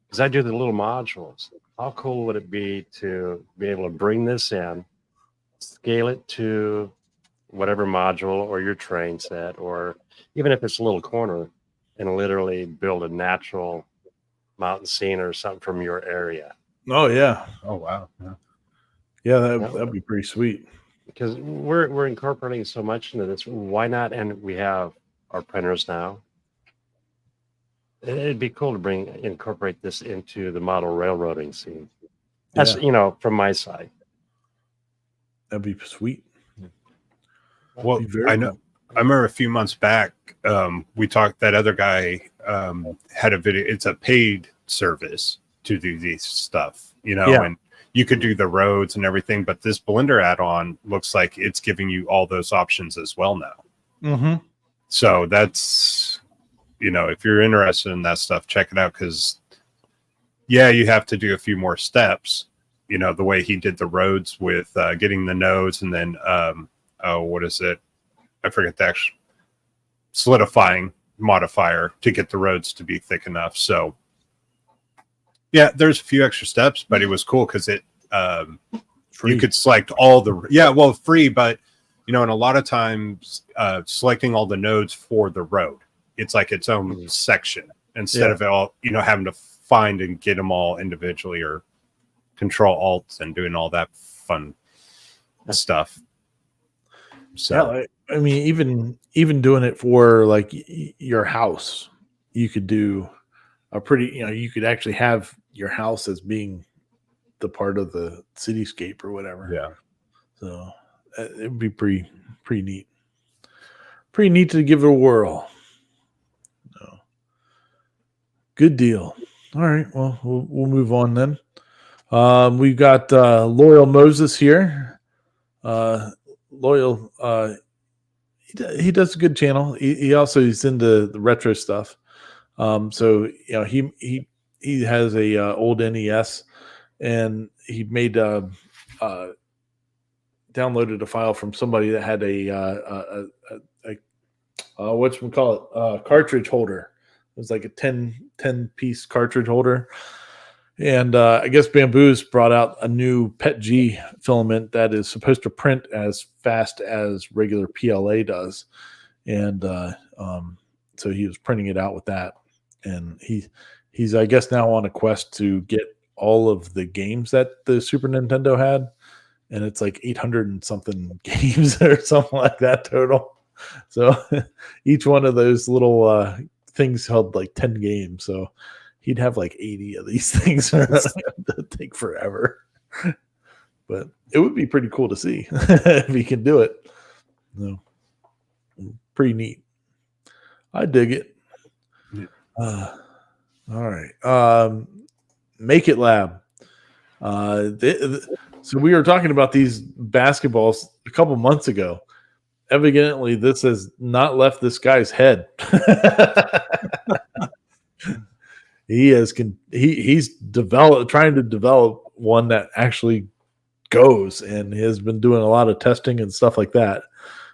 [SPEAKER 4] because I do the little modules. How cool would it be to be able to bring this in, scale it to whatever module or your train set, or even if it's a little corner, and literally build a natural mountain scene or something from your area?
[SPEAKER 1] Oh yeah.
[SPEAKER 3] oh wow.
[SPEAKER 1] Yeah, that'd be pretty sweet.
[SPEAKER 4] because we're incorporating so much into this. Why not? And we have our printers now. It'd be cool to incorporate this into the model railroading scene. That's from my side.
[SPEAKER 1] That'd be sweet.
[SPEAKER 3] Well,
[SPEAKER 1] Be very
[SPEAKER 3] I know.
[SPEAKER 1] cool.
[SPEAKER 3] I remember a few months back, we talked. That other guy had a video. It's a paid service to do these stuff,
[SPEAKER 1] Yeah.
[SPEAKER 3] and you could do the roads and everything. But this Blender add-on looks like it's giving you all those options as well now.
[SPEAKER 1] Mm-hmm.
[SPEAKER 3] So that's, if you're interested in that stuff, check it out. Because, you have to do a few more steps. The way he did the roads with getting the nodes, and then what is it? I forget the actual solidifying modifier to get the roads to be thick enough. So, yeah, there's a few extra steps, but it was cool because it
[SPEAKER 1] Free.
[SPEAKER 3] you could select all the free, but and a lot of times selecting all the nodes for the road, it's like its own section instead of it all having to find and get them all individually or Control Alt and doing all that fun stuff. So
[SPEAKER 1] Yeah, I mean, even doing it for like your house, you could do a pretty, you could actually have your house as being the part of the cityscape or whatever.
[SPEAKER 3] yeah.
[SPEAKER 1] So it would be pretty neat. Pretty neat to give it a whirl. So, good deal. All right. Well, we'll move on then. We've got Loyal Moses here. Loyal, he does a good channel. He also is into the retro stuff. So he has a old NES, and he made downloaded a file from somebody that had a whatchamacallit, cartridge holder. It was like a 10 piece cartridge holder. And I guess Bamboo's brought out a new PETG filament that is supposed to print as fast as regular PLA does. And so he was printing it out with that. And he's I guess now on a quest to get all of the games that the Super Nintendo had. And it's like 800 and something games or something like that total. So each one of those little things held like 10 games. So he'd have like 80 of these things that take forever. But it would be pretty cool to see if he can do it. No, pretty neat. I dig it.
[SPEAKER 3] Yeah.
[SPEAKER 1] All right. Make It Lab. So we were talking about these basketballs a couple months ago. Evidently, this has not left this guy's head. He's trying to develop one that actually goes, and has been doing a lot of testing and stuff like that.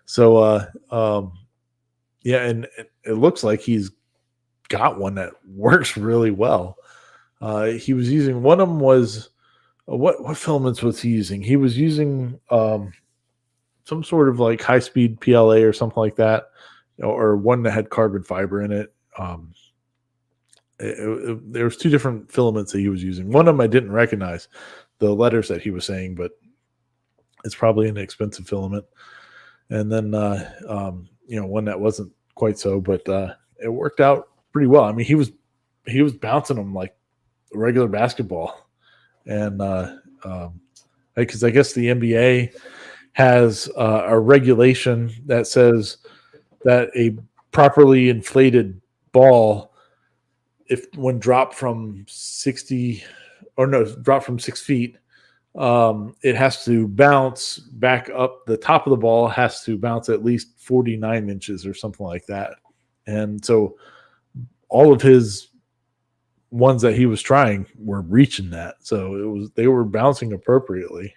[SPEAKER 1] So and it looks like he's got one that works really well. He was using, one of them was what filaments was he using? He was using some sort of like high speed PLA or something like that, or one that had carbon fiber in it. There was two different filaments that he was using. One of them I didn't recognize the letters that he was saying, but it's probably an expensive filament. And then one that wasn't quite so, but it worked out pretty well. I mean, he was bouncing them like a regular basketball. And because I guess the NBA has a regulation that says that a properly inflated ball, when dropped from 6 feet, it has to bounce back up. The top of the ball has to bounce at least 49 inches or something like that. And so all of his ones that he was trying were reaching that. So they were bouncing appropriately.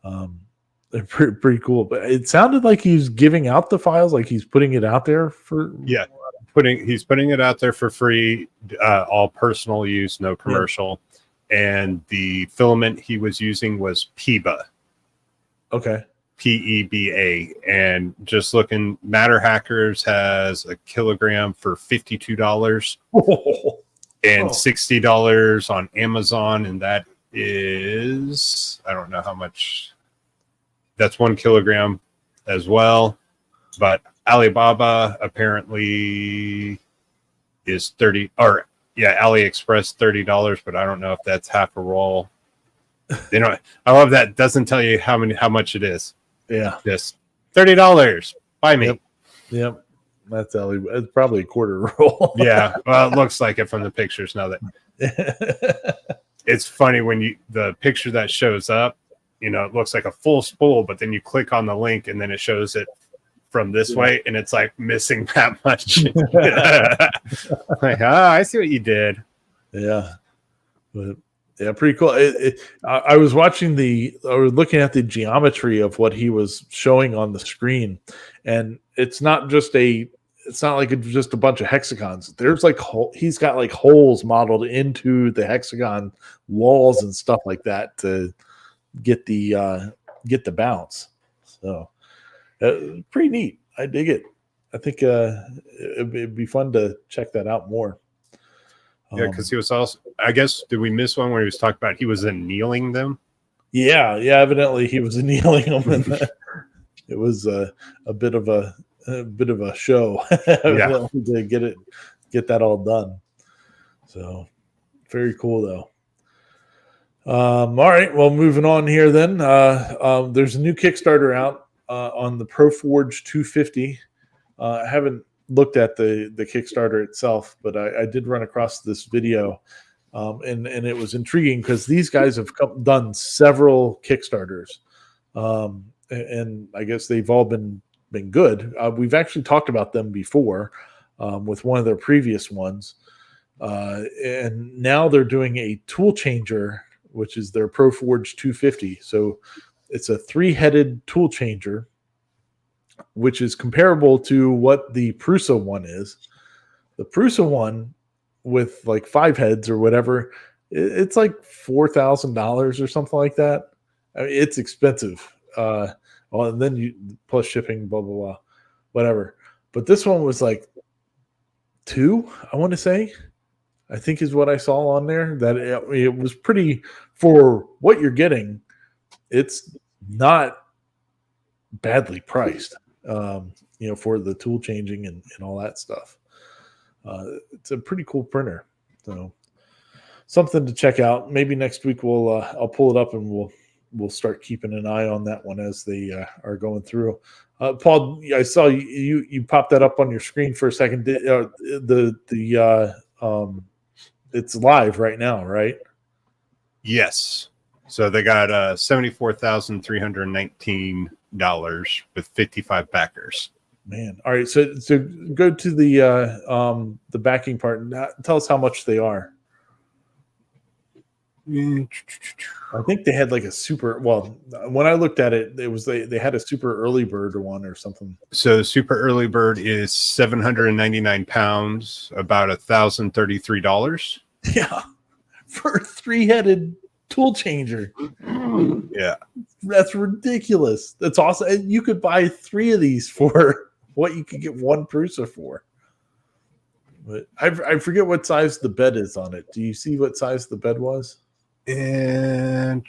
[SPEAKER 1] They're pretty cool, but it sounded like he's giving out the files, like he's putting it out there for.
[SPEAKER 3] Yeah. He's putting it out there for free, all personal use, no commercial. Yeah. And the filament he was using was PEBA.
[SPEAKER 1] Okay.
[SPEAKER 3] PEBA. And just looking, Matter Hackers has a kilogram for $52 and $60 on Amazon. And that is, I don't know how much that's 1 kilogram as well. But Alibaba apparently is AliExpress $30, but I don't know if that's half a roll. You know, I love that. It doesn't tell you how much it is.
[SPEAKER 1] Yeah.
[SPEAKER 3] Just $30. Buy me.
[SPEAKER 1] Yep. That's it's probably a quarter roll.
[SPEAKER 3] Yeah. Well, it looks like it from the pictures now. That it's funny when the picture that shows up, you know, it looks like a full spool, but then you click on the link and then it shows it from this way, and it's like missing that much. Like, I see what you did.
[SPEAKER 1] Yeah. But yeah, pretty cool. I was looking at the geometry of what he was showing on the screen, and it's not like just a bunch of hexagons. There's like he's got like holes modeled into the hexagon walls and stuff like that to get the bounce. So pretty neat. I dig it. I think it'd be fun to check that out more.
[SPEAKER 3] Yeah, because he was also, I guess, did we miss one where he was talking about he was annealing them?
[SPEAKER 1] Yeah, evidently he was annealing them, and it was a bit of a show to get that all done. So very cool though. All right, well, moving on here then. There's a new Kickstarter out on the ProForge 250. I haven't looked at the Kickstarter itself, but I did run across this video, and it was intriguing because these guys have done several Kickstarters, and I guess they've all been good. We've actually talked about them before with one of their previous ones, and now they're doing a tool changer, which is their ProForge 250. So it's a 3-headed tool changer, which is comparable to what the Prusa one is. The Prusa one with like 5 heads or whatever, it's like $4,000 or something like that. I mean, it's expensive. And then you plus shipping, blah, blah, blah, whatever. But this one was like 2, I want to say, I think is what I saw on there. That it was pretty, for what you're getting, it's not badly priced. For the tool changing and all that stuff. It's a pretty cool printer. So something to check out. Maybe next week I'll pull it up and we'll start keeping an eye on that one as they are going through. Paul, I saw you popped that up on your screen for a second. It's live right now, right?
[SPEAKER 3] Yes. So they got $74,319 with 55 backers.
[SPEAKER 1] Man, all right. So go to the backing part and tell us how much they are. I think they had like a super. Well, when I looked at it, it was they had a super early bird one or something.
[SPEAKER 3] So the super early bird is 799 pounds, about $1,033.
[SPEAKER 1] Yeah, for a 3-headed tool changer.
[SPEAKER 3] Yeah,
[SPEAKER 1] that's ridiculous. That's awesome. And you could buy 3 of these for what you could get one Prusa for. But I forget what size the bed is on it. Do you see what size the bed was?
[SPEAKER 3] And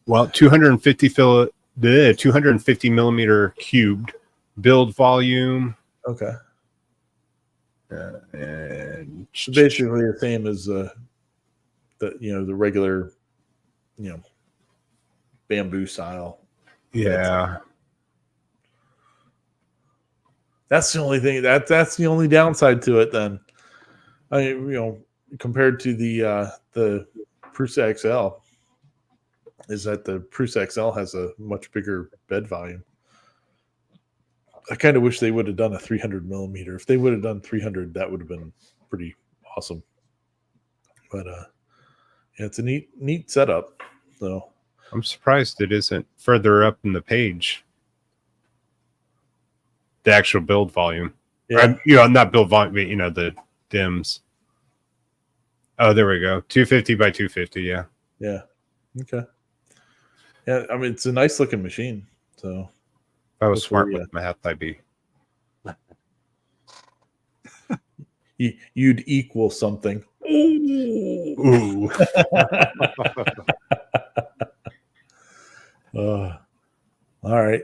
[SPEAKER 3] 250 millimeter cubed build volume.
[SPEAKER 1] Okay.
[SPEAKER 3] And
[SPEAKER 1] so basically the same as the regular, bamboo style.
[SPEAKER 3] Yeah.
[SPEAKER 1] That's the only thing that's the only downside to it then. Compared to the Prusa XL, is that the Prusa XL has a much bigger bed volume. I kind of wish they would have done a 300 millimeter. If they would have done 300, that would have been pretty awesome. But it's a neat setup. So
[SPEAKER 3] I'm surprised it isn't further up in the page. The actual build volume.
[SPEAKER 1] Yeah.
[SPEAKER 3] Not build volume, but the dims. Oh, there we go. 250 by 250. Yeah.
[SPEAKER 1] Yeah. Okay. Yeah. I mean, it's a nice looking machine. So
[SPEAKER 3] if I was smart with math, I'd be.
[SPEAKER 1] You'd equal something.
[SPEAKER 3] Ooh.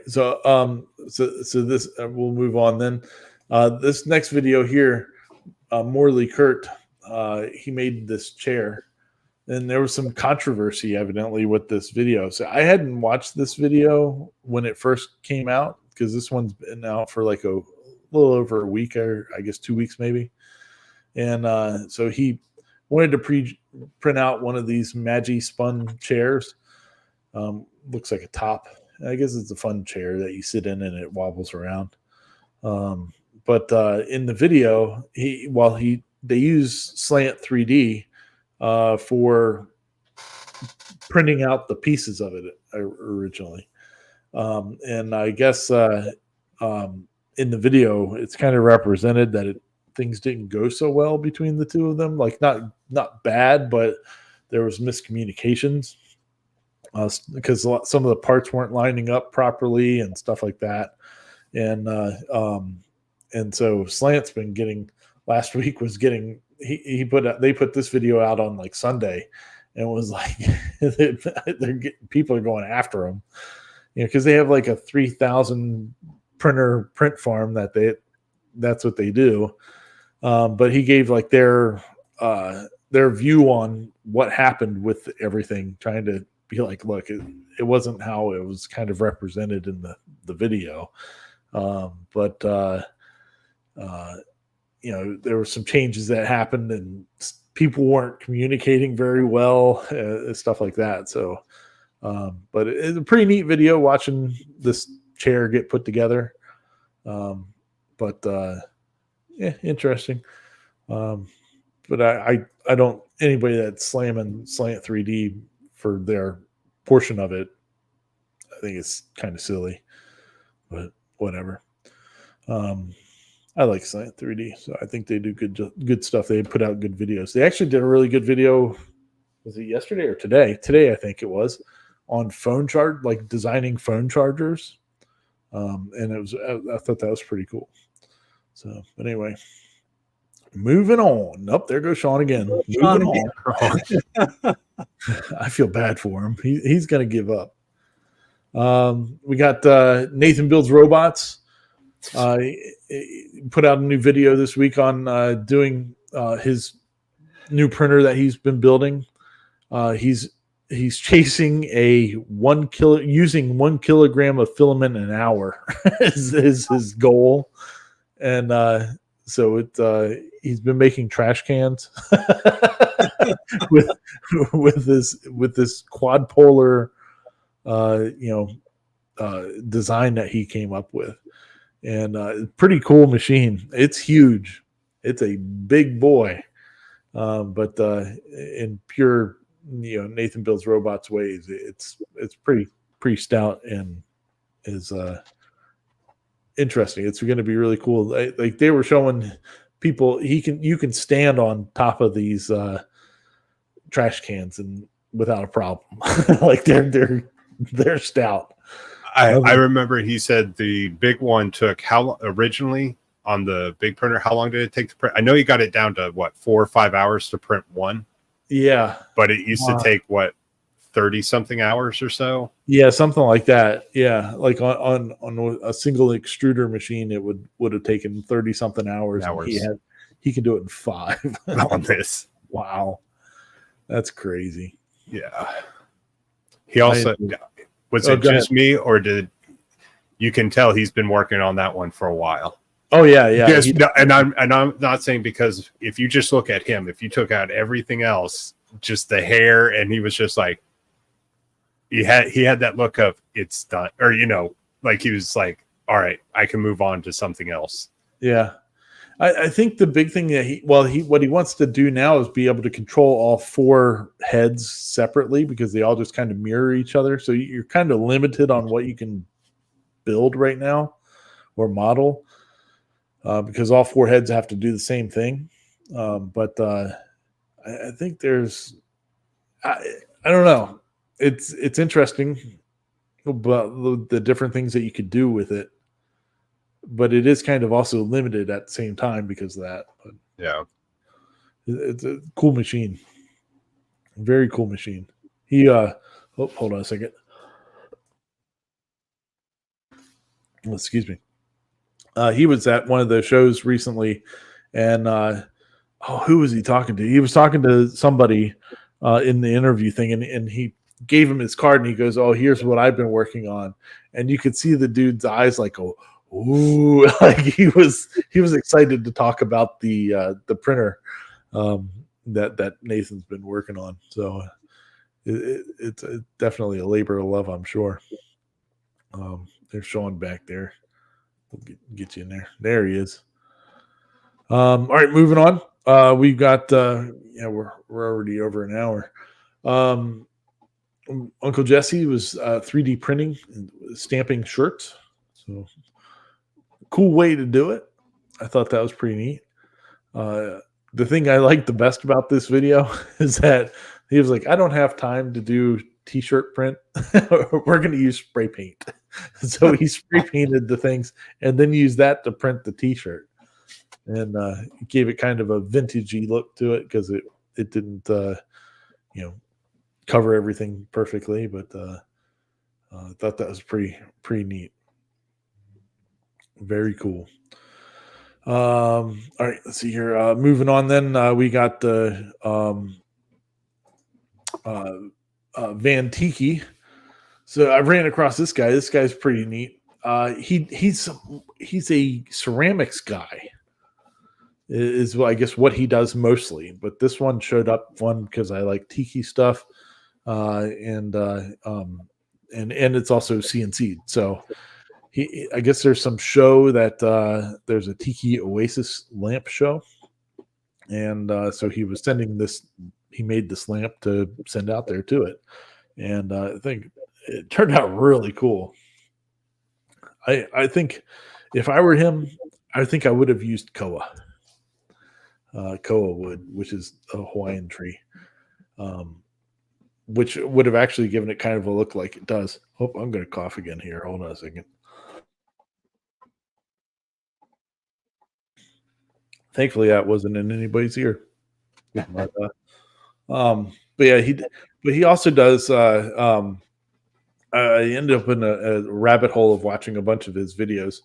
[SPEAKER 1] So this we'll move on then. This next video here, Morley Kurt, he made this chair, and there was some controversy evidently with this video. So I hadn't watched this video when it first came out, because this one's been out for like a little over a week, or I guess 2 weeks maybe. And so he wanted to print out one of these Magi spun chairs. Looks like a top. I guess it's a fun chair that you sit in and it wobbles around. But in the video, they use Slant 3D for printing out the pieces of it originally. And I guess in the video, it's kind of represented that things didn't go so well between the two of them. Like not bad, but there was miscommunications. Because some of the parts weren't lining up properly and stuff like that, and so Slant's been getting, last week was getting, they put this video out on like Sunday, and it was like people are going after him, because they have like a 3,000 printer print farm that's what they do, but he gave like their view on what happened with everything, trying to be like, look, it wasn't how it was kind of represented in the video. But there were some changes that happened, and people weren't communicating very well, stuff like that. So, but it's a pretty neat video watching this chair get put together. Interesting. But I don't, anybody that's slamming Slant 3D for their portion of it, I think it's kind of silly, but whatever. I like Slant 3D, so I think they do good stuff. They put out good videos. They actually did a really good video. Was it yesterday or today? Today, I think it was, on phone charge, like designing phone chargers. And it was, I thought that was pretty cool. So, but anyway, moving on. Up there goes Sean again.
[SPEAKER 2] Sean
[SPEAKER 1] moving on. I feel bad for him. He's going to give up. We got Nathan Builds Robots. He put out a new video this week on doing his new printer that he's been building. He's chasing using 1 kilogram of filament an hour is his goal, and so he's been making trash cans with this quad polar design that he came up with, and pretty cool machine. It's huge. It's a big boy, but in pure Nathan Builds Robots ways, it's pretty stout and is interesting. It's going to be really cool. Like they were showing people, you can stand on top of these trash cans and without a problem. Like they're stout.
[SPEAKER 3] I remember he said the big one took originally on the big printer. How long did it take to print? I know he got it down to 4 or 5 hours to print one.
[SPEAKER 1] Yeah,
[SPEAKER 3] but it used to take 30 something hours or so.
[SPEAKER 1] Yeah, something like that. Yeah, like on a single extruder machine, it would have taken 30 something hours. He can do it in 5
[SPEAKER 3] on this.
[SPEAKER 1] Wow, that's crazy.
[SPEAKER 3] Yeah. He also was it just me, or did you can tell he's been working on that one for a while?
[SPEAKER 1] Oh yeah.
[SPEAKER 3] Yes, and I'm not saying, because if you just look at him, if you took out everything else, just the hair, and he was just like, he had that look of it's done, or like he was like, all right, I can move on to something else.
[SPEAKER 1] Yeah, I think the big thing that what he wants to do now is be able to control all 4 heads separately, because they all just kind of mirror each other. So you're kind of limited on what you can build right now or model. Because all 4 heads have to do the same thing. But I think there's, I don't know. It's interesting, but the different things that you could do with it. But it is kind of also limited at the same time because of that. But
[SPEAKER 3] yeah,
[SPEAKER 1] it's a cool machine. Very cool machine. He hold on a second. excuse me. He was at one of the shows recently, and who was he talking to? He was talking to somebody in the interview thing, and he gave him his card, and he goes, "Oh, here's what I've been working on," and you could see the dude's eyes like, "Oh, ooh," like he was excited to talk about the printer that Nathan's been working on. So it's definitely a labor of love, I'm sure. There's Sean back there. We'll get you in there. There he is. All right, moving on. We've got we're already over an hour. Uncle Jesse was 3D printing and stamping shirts. So cool way to do it. I thought that was pretty neat. The thing I liked the best about this video is that he was like, I don't have time to do t-shirt print. We're going to use spray paint. So he spray painted the things and then used that to print the t-shirt. And gave it kind of a vintagey look to it because it didn't, cover everything perfectly. But I thought that was pretty neat. Very cool. All right, let's see here. Moving on, then we got the Van Tiki. So I ran across this guy. This guy's pretty neat. He's a ceramics guy. Is I guess what he does mostly. But this one showed up fun because I like tiki stuff, and it's also CNC. So. I guess there's some show that there's a Tiki Oasis lamp show. And so he was sending this, he made this lamp to send out there to it. And I think it turned out really cool. I think if I were him, I think I would have used koa. Koa wood, which is a Hawaiian tree. Which would have actually given it kind of a look like it does. Oh, I'm going to cough again here. Hold on a second. Thankfully, that wasn't in anybody's ear. But yeah, he also does. I ended up in a rabbit hole of watching a bunch of his videos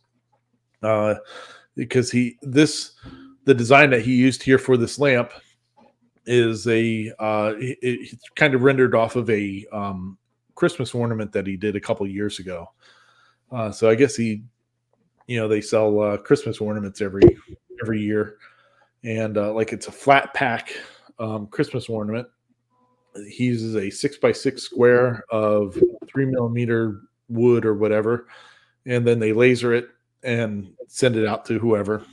[SPEAKER 1] because the design that he used here for this lamp is it's kind of rendered off of a Christmas ornament that he did a couple years ago. So I guess they sell Christmas ornaments every year, and like it's a flat pack Christmas ornament. He uses a 6x6 square of 3mm wood or whatever, and then they laser it and send it out to whoever.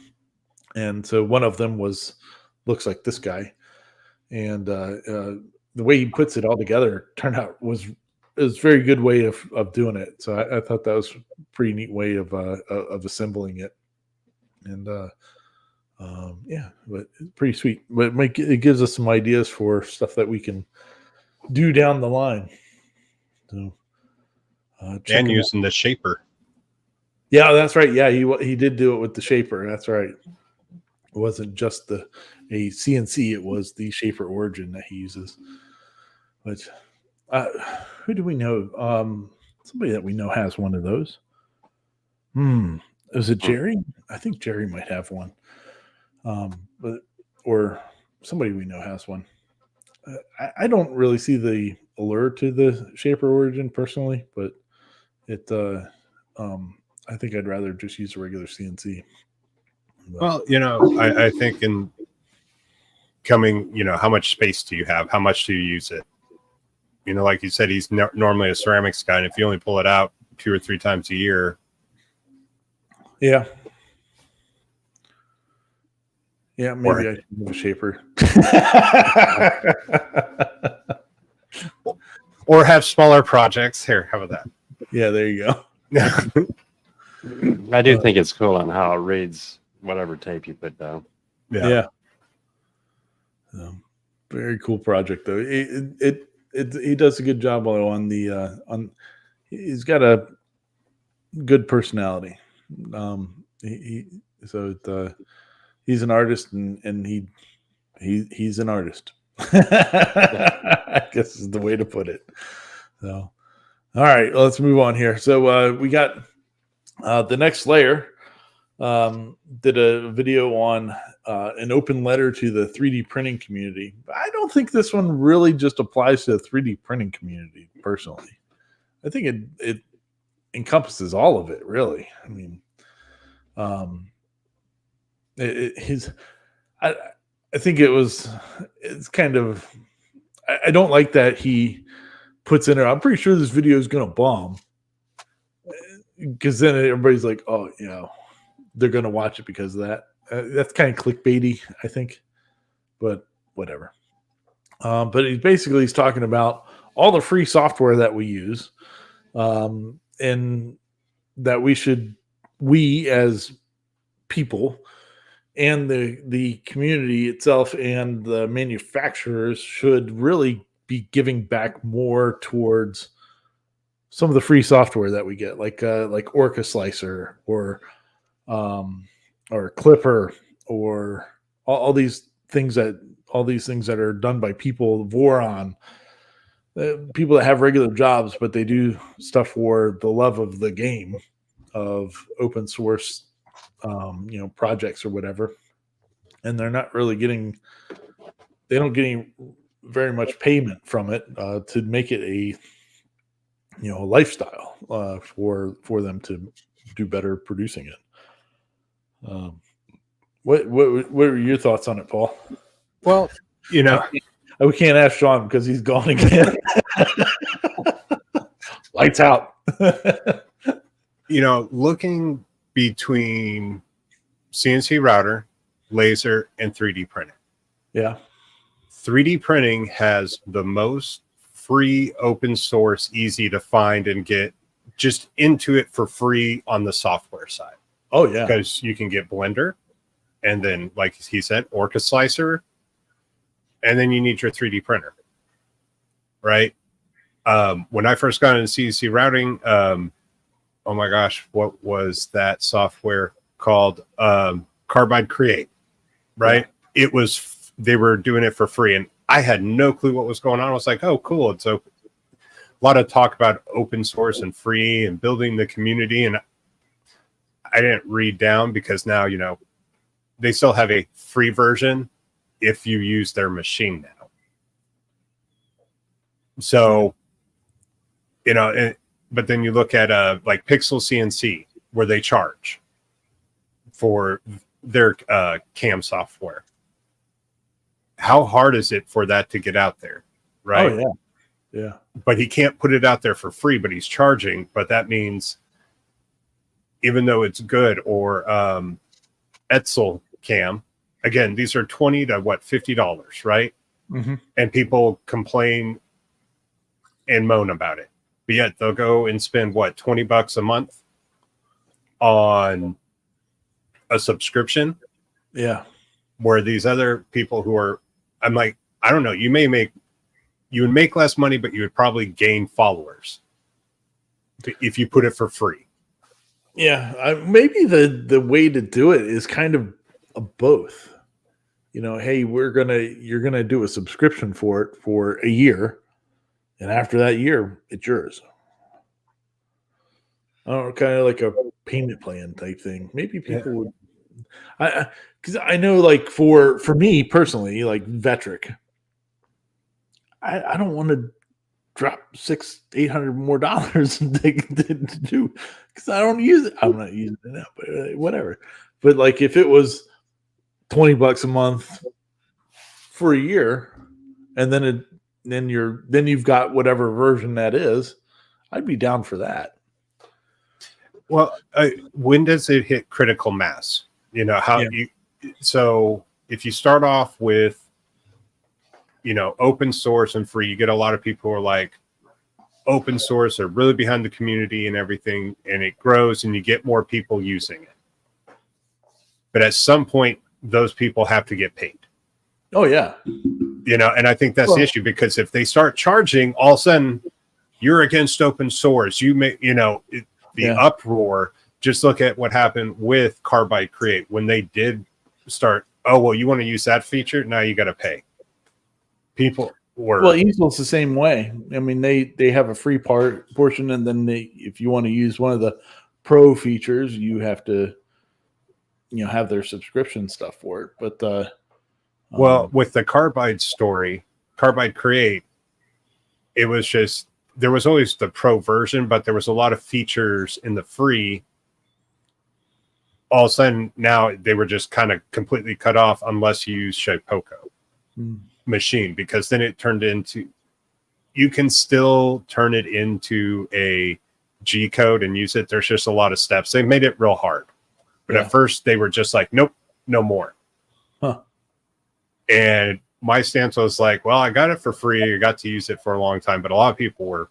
[SPEAKER 1] And so one of them looks like this guy, and the way he puts it all together turned out was a very good way of doing it. So I thought that was a pretty neat way of assembling it. And yeah, but it's pretty sweet. But it gives us some ideas for stuff that we can do down the line. So,
[SPEAKER 3] and using the shaper.
[SPEAKER 1] Yeah, that's right. Yeah, he did do it with the shaper. That's right. It wasn't just a CNC; it was the shaper origin that he uses. But who do we know? Somebody that we know has one of those. Is it Jerry? I think Jerry might have one. Or somebody we know has one. I don't really see the allure to the shaper origin personally, but it. I think I'd rather just use a regular CNC. But,
[SPEAKER 3] well, I think in coming, how much space do you have? How much do you use it? Like you said, he's normally a ceramics guy, and if you only pull it out 2 or 3 times a year.
[SPEAKER 1] Yeah. Yeah, maybe I should move a shaper.
[SPEAKER 3] Or have smaller projects. Here, how about that?
[SPEAKER 1] Yeah, there you go.
[SPEAKER 4] I do think it's cool on how it reads whatever tape you put down.
[SPEAKER 1] Yeah. Very cool project though. He does a good job on the he's got a good personality. He's an artist and he's an artist. I guess is the way to put it. So, all right, let's move on here. So we got The Next Layer did a video on an open letter to the 3D printing community. I don't think this one really just applies to the 3D printing community personally. I think it encompasses all of it, really. I mean, I think it's kind of, I don't like that he puts in there, I'm pretty sure this video is going to bomb, because then everybody's like, oh, they're going to watch it because of that. That's kind of clickbaity, I think, but whatever. But he's talking about all the free software that we use, and that we as people and the community itself and the manufacturers should really be giving back more towards some of the free software that we get, like Orca Slicer or Clipper, or all these things that are done by people, Voron, people that have regular jobs, but they do stuff for the love of the game, of open source, projects or whatever. And they're not really they don't get any very much payment from it to make it a lifestyle for them to do better producing it. What are your thoughts on it, Paul?
[SPEAKER 3] Well,
[SPEAKER 1] we can't ask Sean because he's gone again. Lights out.
[SPEAKER 3] Looking between CNC router, laser, and 3D printing.
[SPEAKER 1] Yeah.
[SPEAKER 3] 3D printing has the most free, open source, easy to find and get just into it for free on the software side.
[SPEAKER 1] Oh, yeah.
[SPEAKER 3] Because you can get Blender, and then, like he said, Orca Slicer, and then you need your 3D printer, right? When I first got into CNC routing, oh my gosh, what was that software called? Carbide Create, right? Yeah. They were doing it for free, and I had no clue what was going on. I was like, oh, cool. It's open. A lot of talk about open source and free and building the community, and I didn't read down because now, they still have a free version if you use their machine now. So, but then you look at like Pixel CNC, where they charge for their CAM software. How hard is it for that to get out there, right?
[SPEAKER 1] Oh, yeah. Yeah.
[SPEAKER 3] But he can't put it out there for free, but he's charging. But that means, even though it's good, or Etzel CAM, again, these are $20 to $50, right?
[SPEAKER 1] Mm-hmm.
[SPEAKER 3] And people complain and moan about it. But yet they'll go and spend $20 a month on a subscription.
[SPEAKER 1] Yeah.
[SPEAKER 3] Where these other people who are, I'm like, I don't know, you would make less money, but you would probably gain followers if you put it for free.
[SPEAKER 1] Yeah. Maybe the way to do it is kind of both. Hey, you're going to do a subscription for it for a year. And after that year, it's yours. I don't know, kind of like a payment plan type thing. Maybe people would. Because I know, like for me personally, like Vectric, I don't want to drop $600-800 more to do, because I don't use it. I'm not using it now, but whatever. But like if it was $20 a month for a year, and then you've got whatever version that is, I'd be down for that.
[SPEAKER 3] Well, when does it hit critical mass? So if you start off with, open source and free, you get a lot of people who are like, open source, are really behind the community and everything, and it grows and you get more people using it. But at some point, those people have to get paid.
[SPEAKER 1] Oh, yeah.
[SPEAKER 3] And I think that's the issue, because if they start charging, all of a sudden you're against open source. You may, uproar. Just look at what happened with Carbide Create when they did start. Oh, well, you want to use that feature? Now you got to pay. People were.
[SPEAKER 1] Well, Easel's the same way. I mean, they have a free portion, and then if you want to use one of the pro features, you have to, have their subscription stuff for it. But
[SPEAKER 3] Well, with the Carbide story, Carbide Create, it was just, there was always the pro version, but there was a lot of features in the free. All of a sudden, now they were just kind of completely cut off unless you use Shipoko machine, because then it turned into, you can still turn it into a G code and use it. There's just a lot of steps. They made it real hard. But
[SPEAKER 1] Yeah.
[SPEAKER 3] at first they were just like, nope, no more.
[SPEAKER 1] Huh.
[SPEAKER 3] And my stance was like, well, I got it for free. I got to use it for a long time, but a lot of people were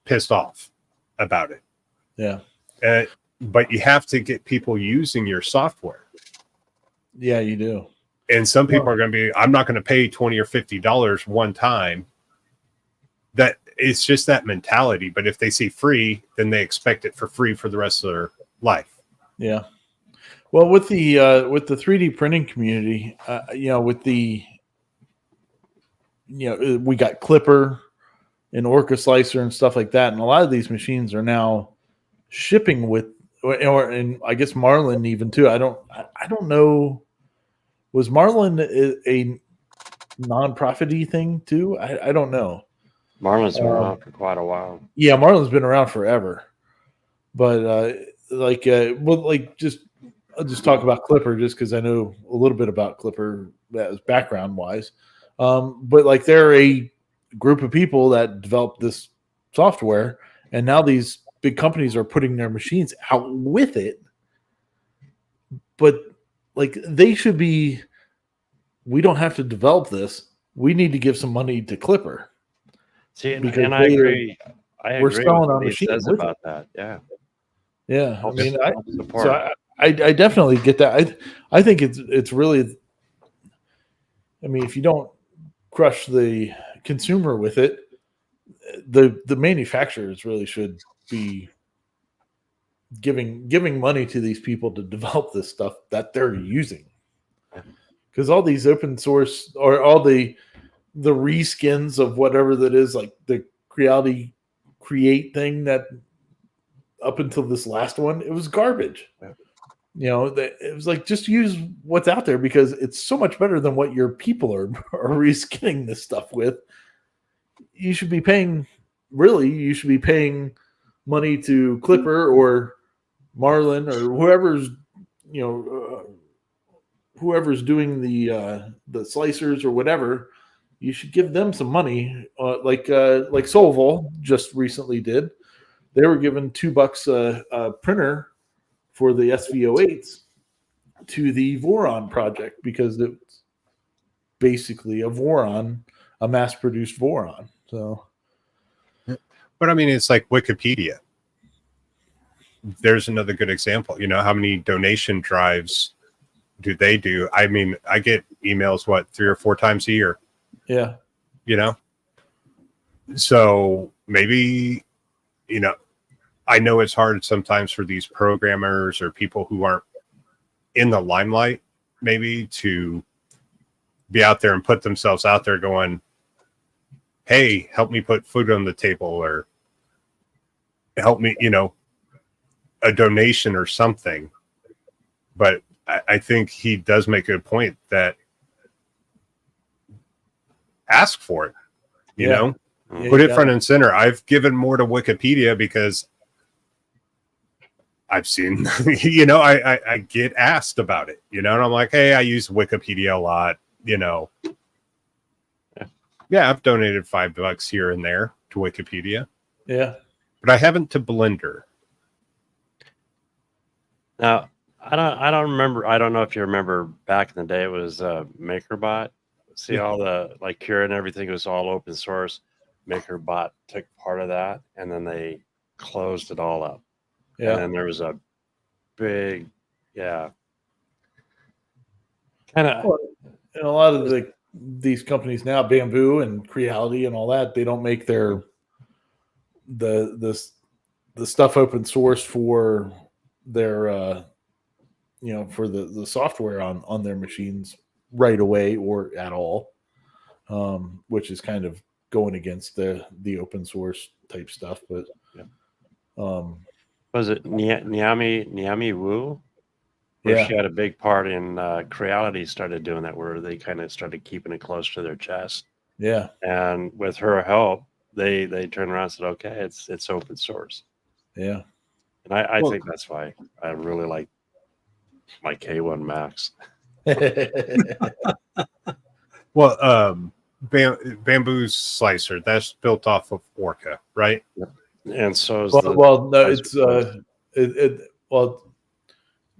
[SPEAKER 3] pissed off about it.
[SPEAKER 1] Yeah.
[SPEAKER 3] But you have to get people using your software.
[SPEAKER 1] Yeah, you do.
[SPEAKER 3] And some people are going to be, I'm not going to pay $20 or $50 one time. That it's just that mentality. But if they see free, then they expect it for free for the rest of their life.
[SPEAKER 1] Yeah. Well, with the 3D printing community, with the, we got Clipper and Orca Slicer and stuff like that, and a lot of these machines are now shipping with, and I guess Marlin even too. I don't know. Was Marlin a non-profit-y thing too? I don't know.
[SPEAKER 4] Marlin's been around for quite a while.
[SPEAKER 1] Yeah, Marlin's been around forever, but I'll just talk about Clipper just because I know a little bit about Clipper as background wise. But like they're a group of people that developed this software, and now these big companies are putting their machines out with it. But like they should be, we don't have to develop this. We need to give some money to Clipper.
[SPEAKER 4] See, and
[SPEAKER 1] Because
[SPEAKER 4] I agree.
[SPEAKER 1] we're
[SPEAKER 4] agree
[SPEAKER 1] selling
[SPEAKER 4] with
[SPEAKER 1] our
[SPEAKER 4] what he
[SPEAKER 1] machine
[SPEAKER 4] says
[SPEAKER 1] with
[SPEAKER 4] about that. Yeah.
[SPEAKER 1] Yeah,
[SPEAKER 4] Helps-
[SPEAKER 1] I mean,
[SPEAKER 4] helps support.
[SPEAKER 1] so I definitely get that. I think it's really, I mean, if you don't crush the consumer with it, the manufacturers really should be giving money to these people to develop this stuff that they're using. Because all these open source or all the reskins of whatever that is, like the Creality Create thing that up until this last one, it was garbage. It was like, just use what's out there because it's so much better than what your people are reskinning this stuff with. You should be paying money to Clipper or Marlin or whoever's doing the slicers or whatever. You should give them some money, like Solvol just recently did. They were given $2 a printer for the SV08s to the Voron project because it's basically a Voron, a mass-produced Voron. So,
[SPEAKER 3] But I mean, it's like Wikipedia. There's another good example. How many donation drives do they do? I mean, I get emails, 3 or 4 times a year.
[SPEAKER 1] yeah.
[SPEAKER 3] So maybe, I know it's hard sometimes for these programmers or people who aren't in the limelight, maybe to be out there and put themselves out there going, hey, help me put food on the table, or help me, a donation or something. But I think he does make a good point that ask for it,
[SPEAKER 1] Yeah,
[SPEAKER 3] put
[SPEAKER 1] you
[SPEAKER 3] it
[SPEAKER 1] got
[SPEAKER 3] front and center. I've given more to Wikipedia because I've seen, I get asked about it, and I'm like, hey, I use Wikipedia a lot, Yeah, I've donated $5 here and there to Wikipedia.
[SPEAKER 1] Yeah.
[SPEAKER 3] But I haven't to Blender.
[SPEAKER 4] Now, I don't remember. I don't know if you remember back in the day, it was MakerBot. See, all the Cure and everything was all open source. MakerBot took part of that, and then they closed it all up.
[SPEAKER 1] Yeah.
[SPEAKER 4] And then there was a big, kind of.
[SPEAKER 1] And a lot of these companies now, Bamboo and Creality and all that, they don't make the stuff open source for their for the software on their machines right away or at all, which is kind of going against the open source type stuff. But
[SPEAKER 4] Was it Niami Wu? Where
[SPEAKER 1] Yeah.
[SPEAKER 4] she had a big part in Creality started doing that, where they kind of started keeping it close to their chest.
[SPEAKER 1] Yeah.
[SPEAKER 4] And with her help, they turned around and said, "Okay, it's open source."
[SPEAKER 1] Yeah.
[SPEAKER 4] And I
[SPEAKER 3] Well-
[SPEAKER 4] think that's why I really like my K1 Max.
[SPEAKER 3] Well, Bamboo Slicer, that's built off of Orca, right?
[SPEAKER 4] And so is
[SPEAKER 1] well, no, it's
[SPEAKER 4] Slicer.
[SPEAKER 1] well,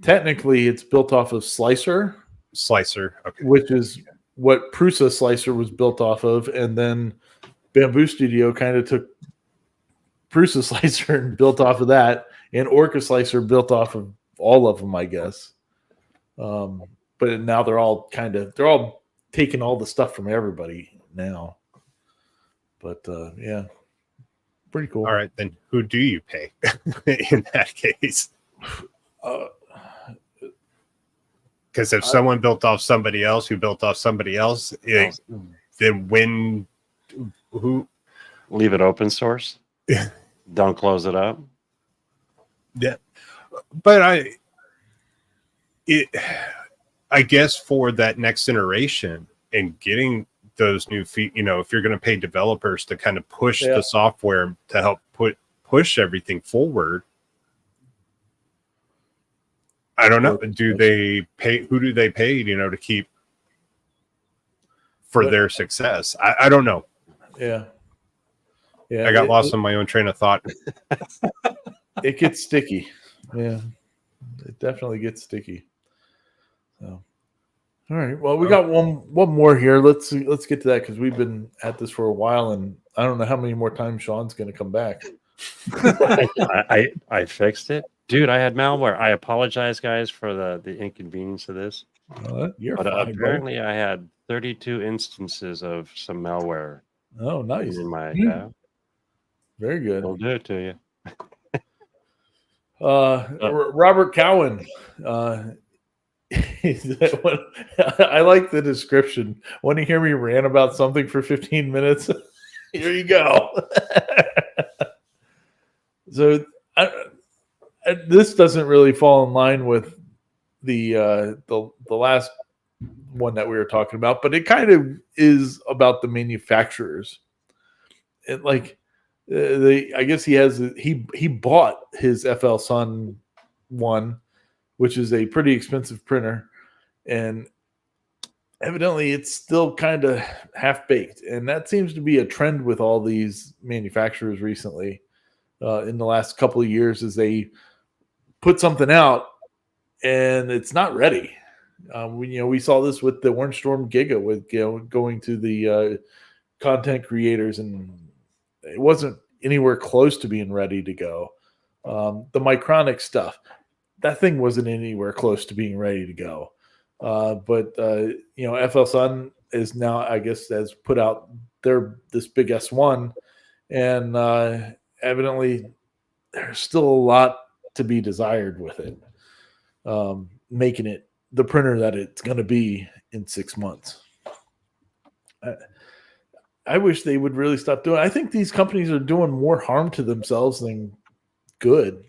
[SPEAKER 1] technically it's built off of Slicer,
[SPEAKER 3] Slicer. Okay.
[SPEAKER 1] which is what Prusa Slicer was built off of, and then Bamboo Studio kind of took Prusa Slicer and built off of that, and Orca Slicer built off of all of them, I guess. But now they're all taking all the stuff from everybody now. But yeah, pretty cool.
[SPEAKER 3] All right, then who do you pay in that case? Because if someone built off somebody else who built off somebody else, then when who?
[SPEAKER 4] Leave it open source.
[SPEAKER 3] Yeah.
[SPEAKER 4] Don't close it up.
[SPEAKER 3] Yeah, but I guess for that next iteration and getting those new feet, if you're going to pay developers to kind of push the software to help push everything forward, I don't know. Do they pay? Who do they pay? To keep for their success. I don't know.
[SPEAKER 1] Yeah. Yeah.
[SPEAKER 3] I got lost on my own train of thought.
[SPEAKER 1] It gets sticky. Yeah. It definitely gets sticky. So all right. Well, we got one more here. Let's get to that because we've been at this for a while, and I don't know how many more times Sean's going to come back.
[SPEAKER 4] I fixed it, dude. I had malware. I apologize, guys, for the inconvenience of this.
[SPEAKER 1] You're
[SPEAKER 4] But
[SPEAKER 1] fine,
[SPEAKER 4] apparently, I had 32 instances of some malware
[SPEAKER 1] bro. Oh, nice.
[SPEAKER 4] in my
[SPEAKER 1] Very good.
[SPEAKER 4] I'll do it to you.
[SPEAKER 1] Robert Cowan. I like the description. Want to hear me rant about something for 15 minutes? Here you go. So this doesn't really fall in line with the last one that we were talking about, but it kind of is about the manufacturers. It I guess he bought his FL Sun 1, which is a pretty expensive printer, and evidently it's still kind of half baked, and that seems to be a trend with all these manufacturers recently. In the last couple of years, as they put something out and it's not ready. We saw this with the Orange Storm Giga, with going to the content creators, and it wasn't anywhere close to being ready to go. The Micronic stuff, that thing wasn't anywhere close to being ready to go. But FL Sun is now, I guess, has put out this big S1, and evidently there's still a lot to be desired with it, making it the printer that it's going to be in 6 months. I wish they would really stop doing it. I think these companies are doing more harm to themselves than good.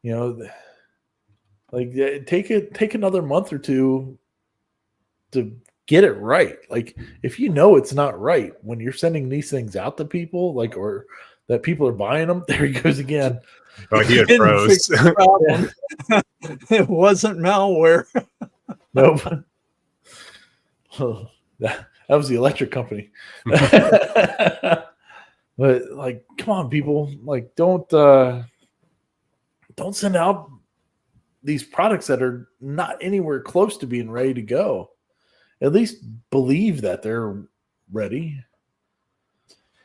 [SPEAKER 1] Take another month or two to get it right. Like, if it's not right when you're sending these things out to people, or that people are buying them, there he goes again.
[SPEAKER 3] Oh, he had
[SPEAKER 2] Didn't
[SPEAKER 3] froze.
[SPEAKER 2] fix the problem. It wasn't malware.
[SPEAKER 1] Nope. That was the electric company. But come on, people! Don't send out these products that are not anywhere close to being ready to go. At least believe that they're ready.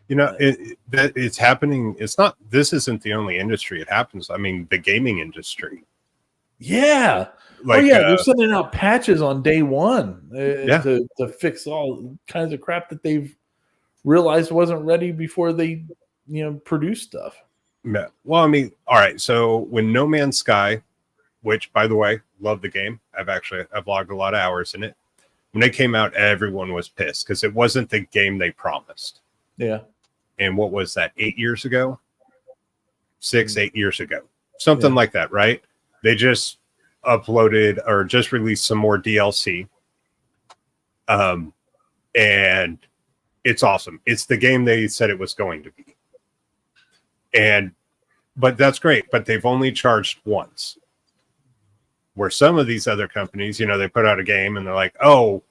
[SPEAKER 3] It's happening. This isn't the only industry it happens. I mean, the gaming industry.
[SPEAKER 1] Yeah. They're sending out patches on day one to fix all kinds of crap that they've realized wasn't ready before they, produce stuff.
[SPEAKER 3] Yeah. Well, I mean, all right. So when No Man's Sky, which, by the way, love the game. I've logged a lot of hours in it. When they came out, everyone was pissed because it wasn't the game they promised.
[SPEAKER 1] Yeah.
[SPEAKER 3] And what was that, 8 years ago? 8 years ago. something
[SPEAKER 1] Yeah.
[SPEAKER 3] like that, right? They just uploaded or just released some more DLC. And it's awesome. It's the game they said it was going to be. But that's great, but they've only charged once. Where some of these other companies, they put out a game and they're like, "Oh,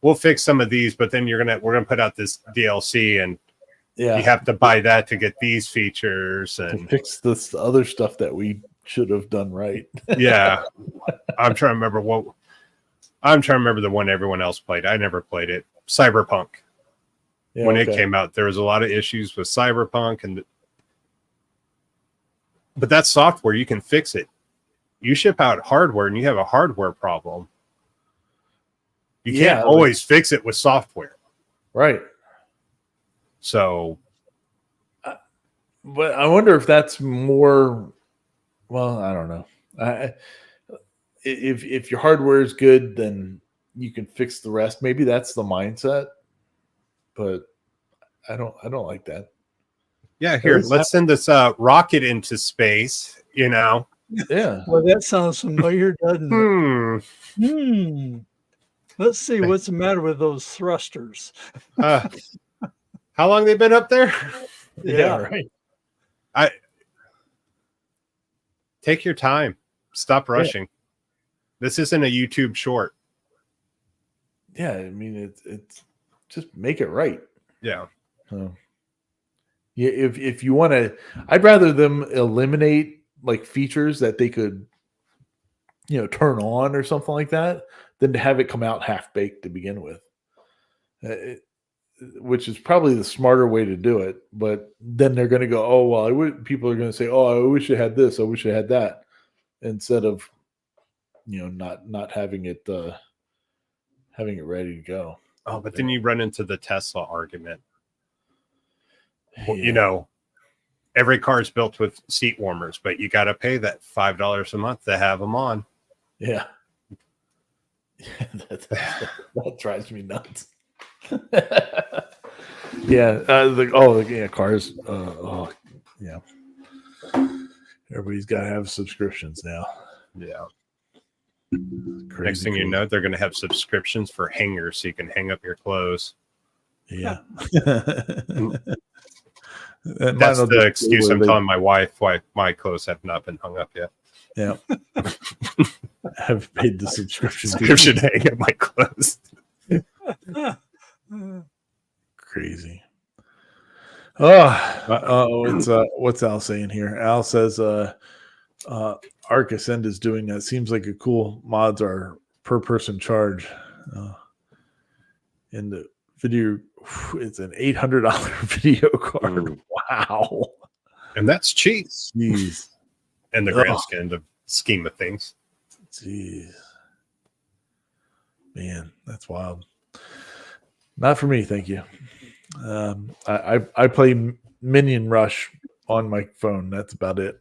[SPEAKER 3] we'll fix some of these, but then we're gonna put out this DLC and
[SPEAKER 1] Yeah.
[SPEAKER 3] you have to buy that to get these features."
[SPEAKER 1] To
[SPEAKER 3] And
[SPEAKER 1] fix this other stuff that we should have done right.
[SPEAKER 3] yeah, I'm trying to remember the one everyone else played. I never played it. Cyberpunk.
[SPEAKER 1] Yeah,
[SPEAKER 3] When
[SPEAKER 1] okay.
[SPEAKER 3] it came out, there was a lot of issues with Cyberpunk, but that's software. You can fix it. You ship out hardware and you have a hardware problem. You can't always fix it with software.
[SPEAKER 1] Right.
[SPEAKER 3] So,
[SPEAKER 1] But I wonder if that's more. Well, I don't know. If your hardware is good, then you can fix the rest. Maybe that's the mindset. But I don't like that.
[SPEAKER 3] yeah, here, let's send this rocket into space,
[SPEAKER 1] Yeah.
[SPEAKER 2] Well, that sounds familiar, doesn't it?
[SPEAKER 3] Hmm.
[SPEAKER 2] Let's see what's the matter with those thrusters.
[SPEAKER 3] How long they been up there?
[SPEAKER 1] Yeah. Right.
[SPEAKER 3] Take your time. Stop rushing. This isn't a YouTube short.
[SPEAKER 1] Yeah. I mean, it's just make it right.
[SPEAKER 3] Yeah.
[SPEAKER 1] Yeah. If you want to, I'd rather them eliminate like features that they could, turn on or something like that, than to have it come out half baked to begin with. Which is probably the smarter way to do it. But then they're going to go, oh well, people are going to say, oh, I wish I had this, I wish I had that, instead of not having it ready to go.
[SPEAKER 3] Oh, but then you run into the Tesla argument. Well,
[SPEAKER 1] Yeah.
[SPEAKER 3] Every car is built with seat warmers, but you got to pay that $5 a month to have them on.
[SPEAKER 1] Yeah. That drives me nuts. Yeah. Cars. Yeah. Everybody's got to have subscriptions now.
[SPEAKER 3] Yeah.
[SPEAKER 1] Crazy
[SPEAKER 3] Next thing you
[SPEAKER 1] cool.
[SPEAKER 3] know, they're going to have subscriptions for hangers so you can hang up your clothes.
[SPEAKER 1] Yeah.
[SPEAKER 3] That's the excuse I'm telling my wife why my clothes have not been hung up yet.
[SPEAKER 1] Yeah. Have paid the subscription.
[SPEAKER 3] Subscription to hang up my clothes.
[SPEAKER 1] Crazy. It's what's Al saying here? Al says Arc Ascend is doing that. Seems like a cool mods are per person charge. In the video, it's an $800 video card. Wow.
[SPEAKER 3] And that's cheap
[SPEAKER 1] Jeez.
[SPEAKER 3] in the grand scheme of things.
[SPEAKER 1] Jeez. Man, that's wild. Not for me, thank you. I play Minion Rush on my phone. That's about it.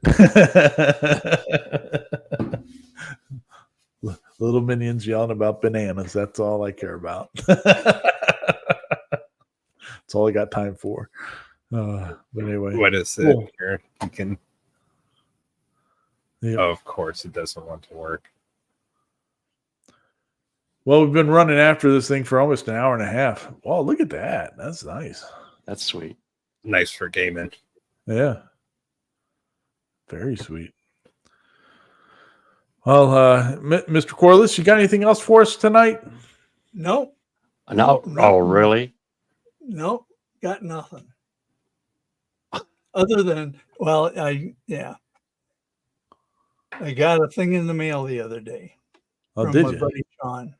[SPEAKER 1] Little minions yelling about bananas. That's all I care about. That's all I got time for. But anyway,
[SPEAKER 3] What is it
[SPEAKER 1] cool.
[SPEAKER 3] here? You can.
[SPEAKER 1] Yeah.
[SPEAKER 3] Oh, of course, it doesn't want to work.
[SPEAKER 1] Well, we've been running after this thing for almost an hour and a half. Wow, look at that. That's nice.
[SPEAKER 4] That's sweet.
[SPEAKER 3] Nice for gaming.
[SPEAKER 1] Yeah. Very sweet. Well, Mr. Corliss, you got anything else for us tonight?
[SPEAKER 2] Nope.
[SPEAKER 4] No. Oh, really?
[SPEAKER 2] Nope. Got nothing. Other than, well, I got a thing in the mail the other day
[SPEAKER 1] Oh,
[SPEAKER 2] from
[SPEAKER 1] did
[SPEAKER 2] my
[SPEAKER 1] you?
[SPEAKER 2] buddy Sean.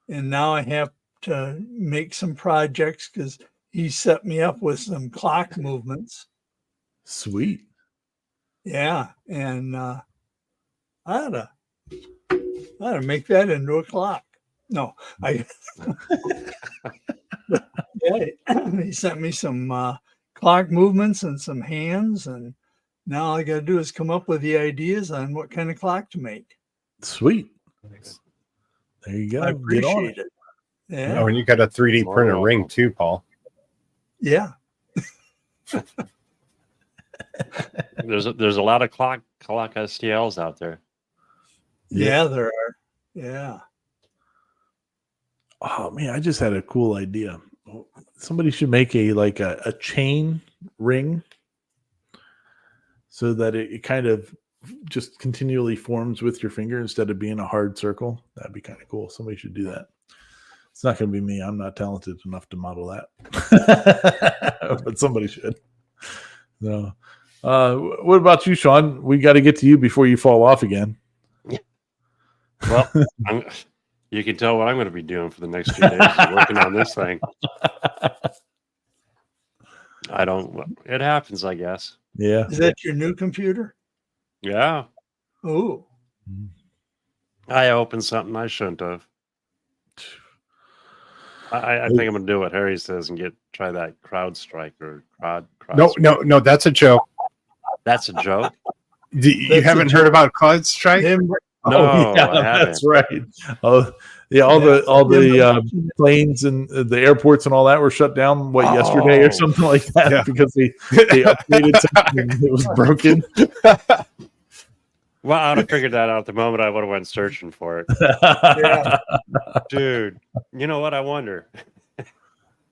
[SPEAKER 2] And now I have to make some projects because he set me up with some clock movements.
[SPEAKER 1] Sweet.
[SPEAKER 2] Yeah. And I ought to make that into a clock. No, yeah, he sent me some clock movements and some hands, and now all I got to do is come up with the ideas on what kind of clock to make.
[SPEAKER 1] Sweet. There you go.
[SPEAKER 2] I
[SPEAKER 1] Get on
[SPEAKER 2] appreciate it. Yeah.
[SPEAKER 3] Oh, and you got a 3D
[SPEAKER 4] More
[SPEAKER 3] printer
[SPEAKER 4] welcome.
[SPEAKER 3] ring too, Paul.
[SPEAKER 2] Yeah.
[SPEAKER 4] There's a lot of clock STLs out there.
[SPEAKER 2] Yeah, there are. Yeah.
[SPEAKER 1] Oh man, I just had a cool idea. Somebody should make a chain ring so that it kind of just continually forms with your finger instead of being a hard circle. That'd be kind of cool. Somebody should do that. It's not going to be me. I'm not talented enough to model that, but somebody should. No. What about you, Sean? We got to get to you before you fall off again.
[SPEAKER 4] Well, you can tell what I'm going to be doing for the next 2 days, working on this thing. It happens, I guess.
[SPEAKER 1] Yeah.
[SPEAKER 2] Is that your new computer?
[SPEAKER 4] Yeah.
[SPEAKER 2] Oh,
[SPEAKER 4] I opened something I shouldn't have. I think I'm going to do what Harry says and try that CrowdStrike or Crowd.
[SPEAKER 3] No, that's a joke.
[SPEAKER 4] That's a joke.
[SPEAKER 3] You
[SPEAKER 2] That's a
[SPEAKER 3] haven't heard about CloudStrike?
[SPEAKER 2] him,
[SPEAKER 4] No, I haven't.
[SPEAKER 1] That's right. Oh, yeah, all the planes and the airports and all that were shut down. Yesterday or something like that
[SPEAKER 3] Yeah.
[SPEAKER 1] because they updated something and it was broken.
[SPEAKER 4] Well, I would have figured that out the moment I would have went searching for it.
[SPEAKER 2] yeah.
[SPEAKER 4] Dude, you know what? I wonder.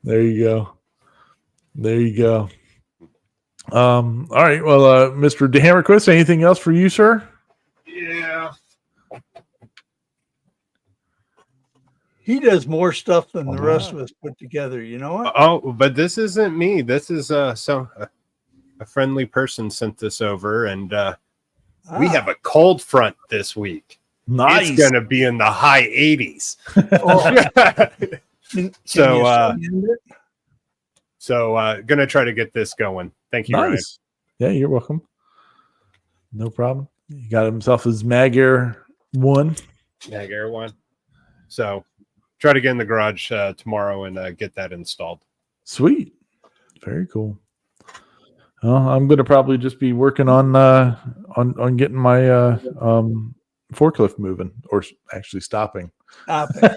[SPEAKER 1] There you go. All right. Well, Mr. DeHammerquist, anything else for you, sir?
[SPEAKER 3] Yeah.
[SPEAKER 2] He does more stuff than the rest of us put together. You know what?
[SPEAKER 3] Oh, but this isn't me. This is a friendly person sent this over, and we have a cold front this week.
[SPEAKER 1] Nice.
[SPEAKER 3] It's going to be in the high 80s.
[SPEAKER 2] Can
[SPEAKER 3] So,
[SPEAKER 2] you send it?
[SPEAKER 3] So, going to try to get this going. Thank you, Ryan.
[SPEAKER 1] Nice. Yeah, you're welcome. No problem. He got himself his Mag Air 1.
[SPEAKER 3] Mag Air 1. So, try to get in the garage tomorrow and get that installed.
[SPEAKER 1] Sweet. Very cool. Well, I'm going to probably just be working on getting my forklift moving, or actually stopping.
[SPEAKER 2] Stop it.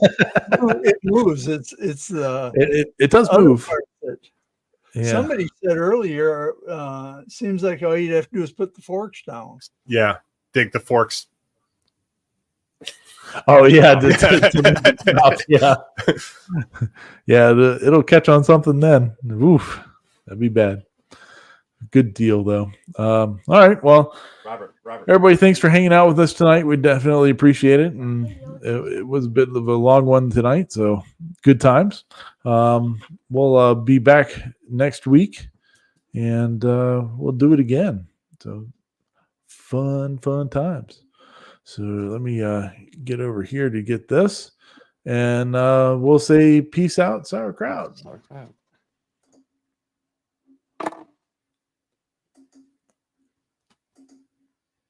[SPEAKER 2] It moves. It's
[SPEAKER 1] It does
[SPEAKER 2] other
[SPEAKER 1] move.
[SPEAKER 2] part of it.
[SPEAKER 1] Yeah.
[SPEAKER 2] Somebody said earlier, seems like all you'd have to do is put the forks down.
[SPEAKER 3] Yeah. Dig the forks.
[SPEAKER 1] Oh yeah. Yeah. Yeah. It'll catch on something then. Oof. That'd be bad. Good deal though. All right. Well,
[SPEAKER 4] Robert.
[SPEAKER 1] everybody, thanks for hanging out with us tonight. We definitely appreciate it. And it was a bit of a long one tonight, so good times. We'll be back next week, and we'll do it again. So fun times. So let me get over here to get this, and we'll say peace out, sauerkraut.